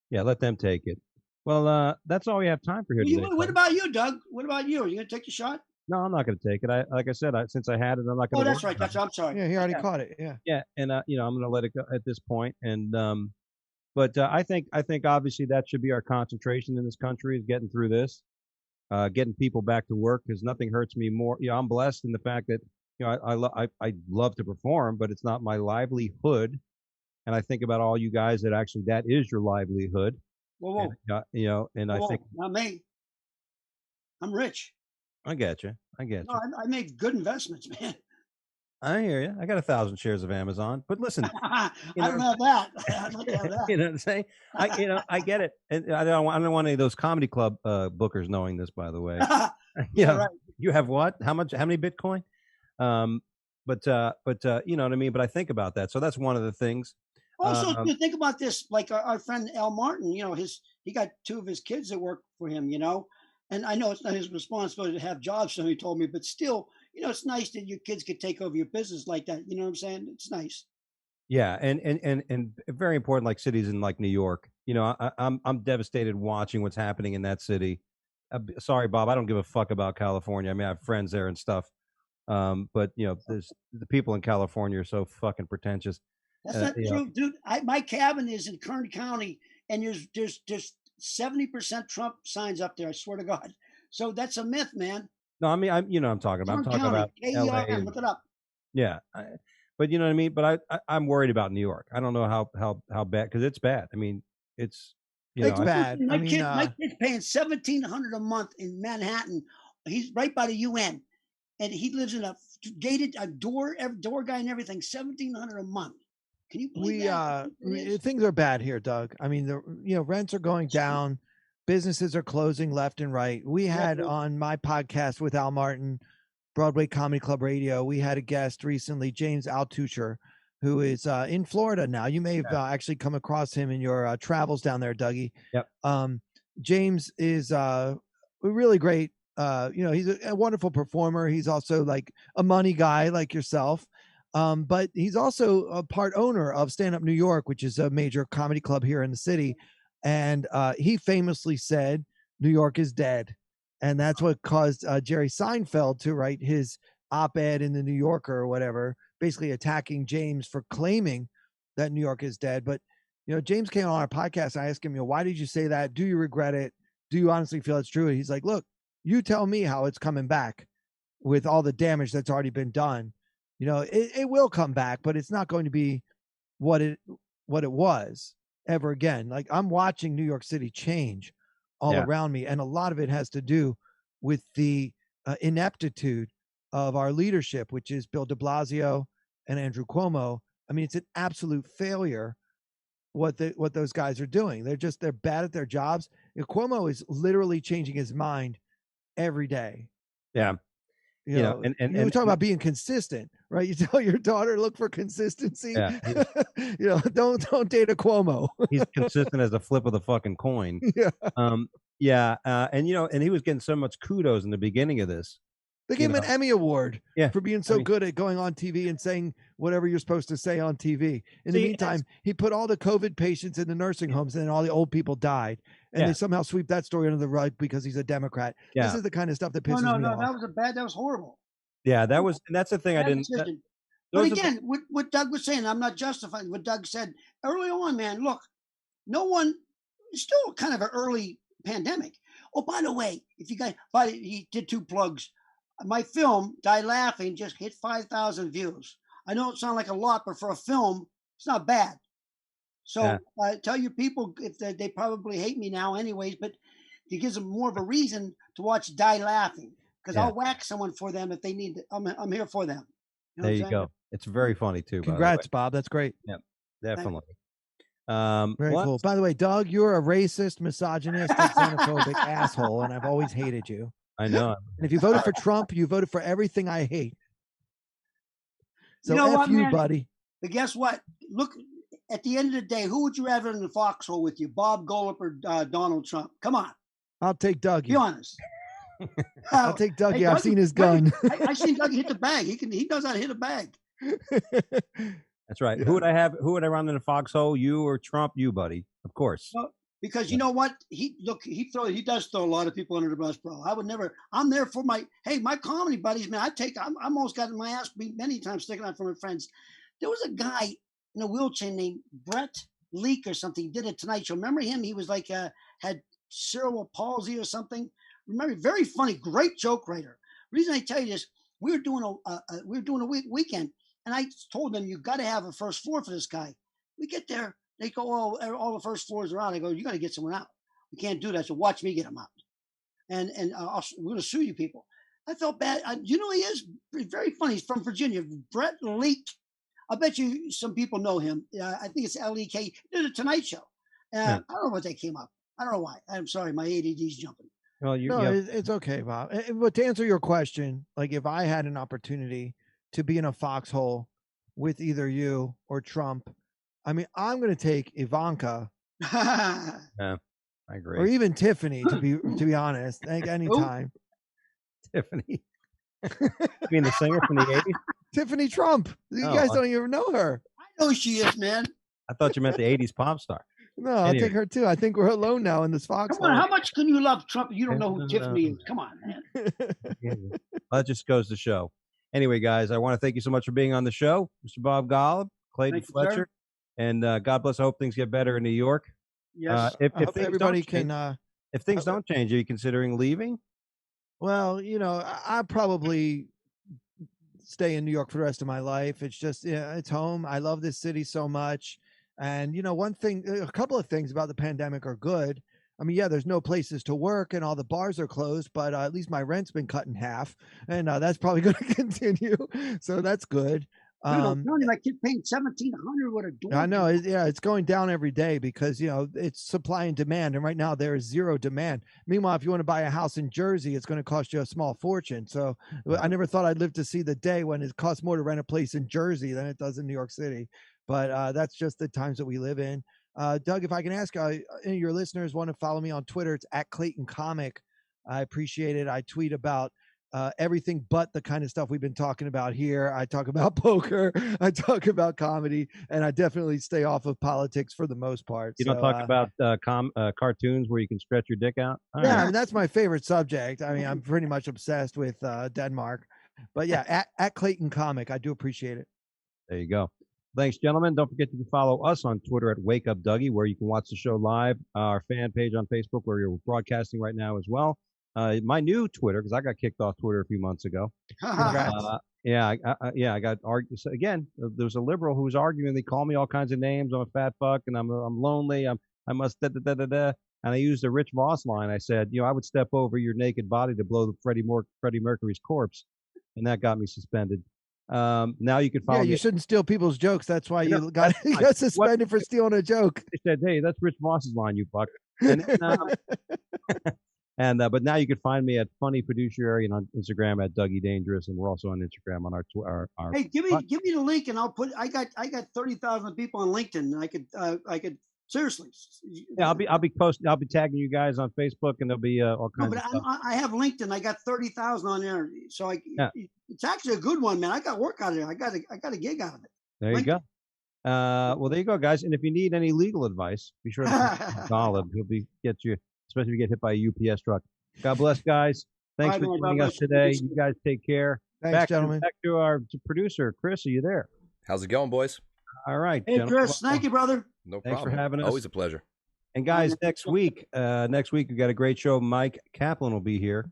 Yeah, let them take it. Well, that's all we have time for here today. What about you, Doug? What about you? Are you gonna take the shot? No, I'm not going to take it. Like I said, since I had it, I'm not going Oh, to. that's right. I'm sorry. Yeah, he already caught it. Yeah. Yeah, and I'm going to let it go at this point. And but I think obviously that should be our concentration in this country, is getting through this, getting people back to work, because nothing hurts me more. I'm blessed in the fact that I love to perform, but it's not my livelihood. And I think about all you guys that is your livelihood. Whoa. And I think not me. I'm rich. I get you. No, I made good investments, man. I hear you. I got 1,000 shares of Amazon, but listen, I you know don't what have that. I'd like to have I'm you know what I'm saying? I get it, and I don't want any of those comedy club bookers knowing this. By the way, that. you Yeah, know, right. you have what? How much? How many Bitcoin? But you know what I mean. But I think about that, so that's one of the things. Also, Um, you think about this, like our friend Al Martin, he got two of his kids that work for him, and I know it's not his responsibility to have jobs, so he told me, but still, it's nice that your kids could take over your business like that. You know what I'm saying? It's nice. yeah, and very important, like cities in like New York. You know, I'm devastated watching what's happening in that city. Sorry, Bob, I don't give a fuck about California. I mean, I have friends there and stuff. But there's the people in California are so fucking pretentious. That's not You know, true, dude. My cabin is in Kern County, and there's 70% Trump signs up there. I swear to God. So that's a myth, man. no, I mean, I'm talking about. I'm Kern talking about County, L.A. KERN. and Look it up. yeah, but you know what I mean. But I'm worried about New York. I don't know how bad because it's bad. I mean, it's It's Well, bad. listen, I mean, my kid's paying 1,700 a month in Manhattan. He's right by the UN, and he lives in gated a door guy and everything. 1,700 a month. Can you believe that? things are bad here, Doug. I mean, rents are going down, businesses are closing left and right. We Yeah, had on my podcast with Al Martin, Broadway Comedy Club Radio, we had a guest recently, James Altucher, who is in Florida now. You may have actually come across him in your travels down there, Dougie. yep, James is really great. He's a wonderful performer. He's also like a money guy like yourself. But he's also a part owner of Stand Up New York, which is a major comedy club here in the city. And he famously said, New York is dead. And that's what caused Jerry Seinfeld to write his op ed in the New Yorker or whatever, basically attacking James for claiming that New York is dead. But, James came on our podcast. I asked him, why did you say that? Do you regret it? Do you honestly feel it's true? And he's like, look, you tell me how it's coming back with all the damage that's already been done. It will come back, but it's not going to be what it was ever again. Like I'm watching New York City change all yeah, around me, and a lot of it has to do with the ineptitude of our leadership, which is Bill De Blasio and Andrew Cuomo. I mean, it's an absolute failure what those guys are doing. They're bad at their jobs. Cuomo is literally changing his mind every day. yeah. You know, And you talk about being consistent, right? You tell your daughter look for consistency. yeah, Don't date a Cuomo. he's consistent as a flip of the fucking coin. Yeah, Yeah, and he was getting so much kudos in the beginning of this. they You gave him an know, Emmy award yeah. for being I so mean, good at going on TV and saying whatever you're supposed to say on TV. In the see, meantime, he put all the COVID patients in the nursing homes, and then all the old people died. And yeah, they somehow sweep that story under the rug because he's a Democrat. This yeah, is the kind of stuff that No, pisses no, me no. off. That was horrible. yeah. And that's the thing. I Bad didn't. decision. But Those are the, again, what Doug was saying, I'm not justifying what Doug said early on, man. Look, no one, it's still kind of an early pandemic. Oh, by the way, if you guys, he did two plugs. My film, Die Laughing, just hit 5,000 views. I know it sounds like a lot, but for a film, it's not bad. yeah, So tell your people if they probably hate me now, anyways, but it gives them more of a reason to watch Die Laughing because yeah. I'll whack someone for them if they need. I'm here for them. You know There what I'm you saying? go. It's very funny too, by the way. Congrats, Bob. That's great. Yeah, Thank definitely. Very Well, cool. By the way, Doug, you're a racist, misogynistic, xenophobic asshole, and I've always hated you. I know. And if you voted for Trump, you voted for everything I hate. You So know F what, you, man? buddy. But guess what? Look, at the end of the day, who would you rather in the foxhole with you, Bob Golub or Donald Trump? Come on, I'll take be Dougie. honest. I'll take Dougie. Hey, I've seen his gun. I seen Dougie hit the bag. He knows how to hit a bag. That's right. Yeah. Who would I run in the foxhole? You or Trump? You, buddy. Of course. Well, because you know what? He does throw a lot of people under the bus, bro. I would never. I'm there for my comedy buddies, man. I'm almost gotten my ass beat many times sticking out for my friends. There was a guy in a wheelchair named Brett Leak or something. He did a Tonight Show. Remember him? He was like had cerebral palsy or something. Remember, very funny, great joke writer. Reason I tell you this, we were doing a weekend, and I told them you got to have a first floor for this guy. We get there, they go, oh, all the first floors are out. I go, you got to get someone out. We can't do that. So watch me get them out, and we're going to sue you people. I felt bad. You know, he is very funny. He's from Virginia. Brett Leake. I bet you some people know him. I think it's Lek. He did a Tonight Show. Yeah. I don't know what that came up. I don't know why. I'm sorry. My ADD's jumping. Well, No, it's okay, Bob. But to answer your question, like if I had an opportunity to be in a foxhole with either you or Trump, I mean, I'm going to take Ivanka I agree. or even Tiffany, to be honest. Like anytime. Tiffany. You mean the singer from the 80s? Tiffany Trump. You guys don't even know her. I know who she is, man. I thought you meant the 80s pop star. No, I'll take her too. I think we're alone now in this foxhole. Come on, how much can you love Trump if you don't know who Tiffany is? Come on, man. That just goes to show. Anyway, guys, I want to thank you so much for being on the show, Mr. Bob Golub, Clayton Fletcher, and God bless. I hope things get better in New York. Yes. If everybody can. If things don't change, are you considering leaving? Well, you know, I probably stay in New York for the rest of my life. It's just, it's home. I love this city so much. And, you know, a couple of things about the pandemic are good. I mean, yeah, there's no places to work and all the bars are closed, but at least my rent's been cut in half, and that's probably going to continue. So that's good. I keep paying $1,700 with a door. I know. It's going down every day because, you know, it's supply and demand. And right now there is zero demand. Meanwhile, if you want to buy a house in Jersey, it's going to cost you a small fortune. So I never thought I'd live to see the day when it costs more to rent a place in Jersey than it does in New York City. But that's just the times that we live in. Doug, if I can ask, any of your listeners want to follow me on Twitter, it's at Clayton Comic. I appreciate it. I tweet about everything but the kind of stuff we've been talking about here. I talk about poker, I talk about comedy, and I definitely stay off of politics for the most part. You don't talk about cartoons where you can stretch your dick out? All right. I mean, that's my favorite subject. I mean, I'm pretty much obsessed with Denmark. But yeah, at Clayton Comic, I do appreciate it. There you go. Thanks, gentlemen. Don't forget to follow us on Twitter at Wake Up Dougie, where you can watch the show live. Our fan page on Facebook, where you're broadcasting right now as well. My new Twitter, because I got kicked off Twitter a few months ago. Congrats. I got argued again. There was a liberal who was arguing. They call me all kinds of names. I'm a fat fuck, and I'm lonely. I must da da da da da. And I used the Rich Voss line. I said, I would step over your naked body to blow Freddie Mercury's corpse, and that got me suspended. Now you can follow. Yeah, you shouldn't steal people's jokes. That's why you got suspended for stealing a joke. They said, "Hey, that's Rich Voss's line, you fuck." And but now you can find me at Funny Fiduciary and on Instagram at Dougie Dangerous, and we're also on Instagram on our. Hey, give me the link, and I'll put. I got 30,000 people on LinkedIn, and I could seriously. Yeah, I'll be posting. I'll be tagging you guys on Facebook, and there'll be all kinds of stuff. I have LinkedIn. I got 30,000 on there, so it's actually a good one, man. I got work out of it. I got a gig out of it. There you go. Well, there you go, guys. And if you need any legal advice, be sure to Golub. He'll get you, especially if you get hit by a UPS truck. God bless, guys. Thanks for joining us today. You guys take care. Thanks, gentlemen. Back to our producer, Chris. Are you there? How's it going, boys? All right. Hey, Chris. Thank you, brother. No Thanks problem. for having us. Always a pleasure. And guys, next week we got a great show. Mike Kaplan will be here,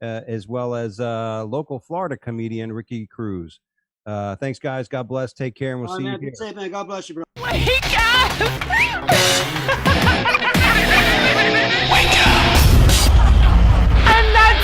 as well as local Florida comedian Ricky Cruz. Thanks, guys. God bless. Take care, and we'll see you. Be safe, man. God bless you, bro. Wake up! Wake up! I'm not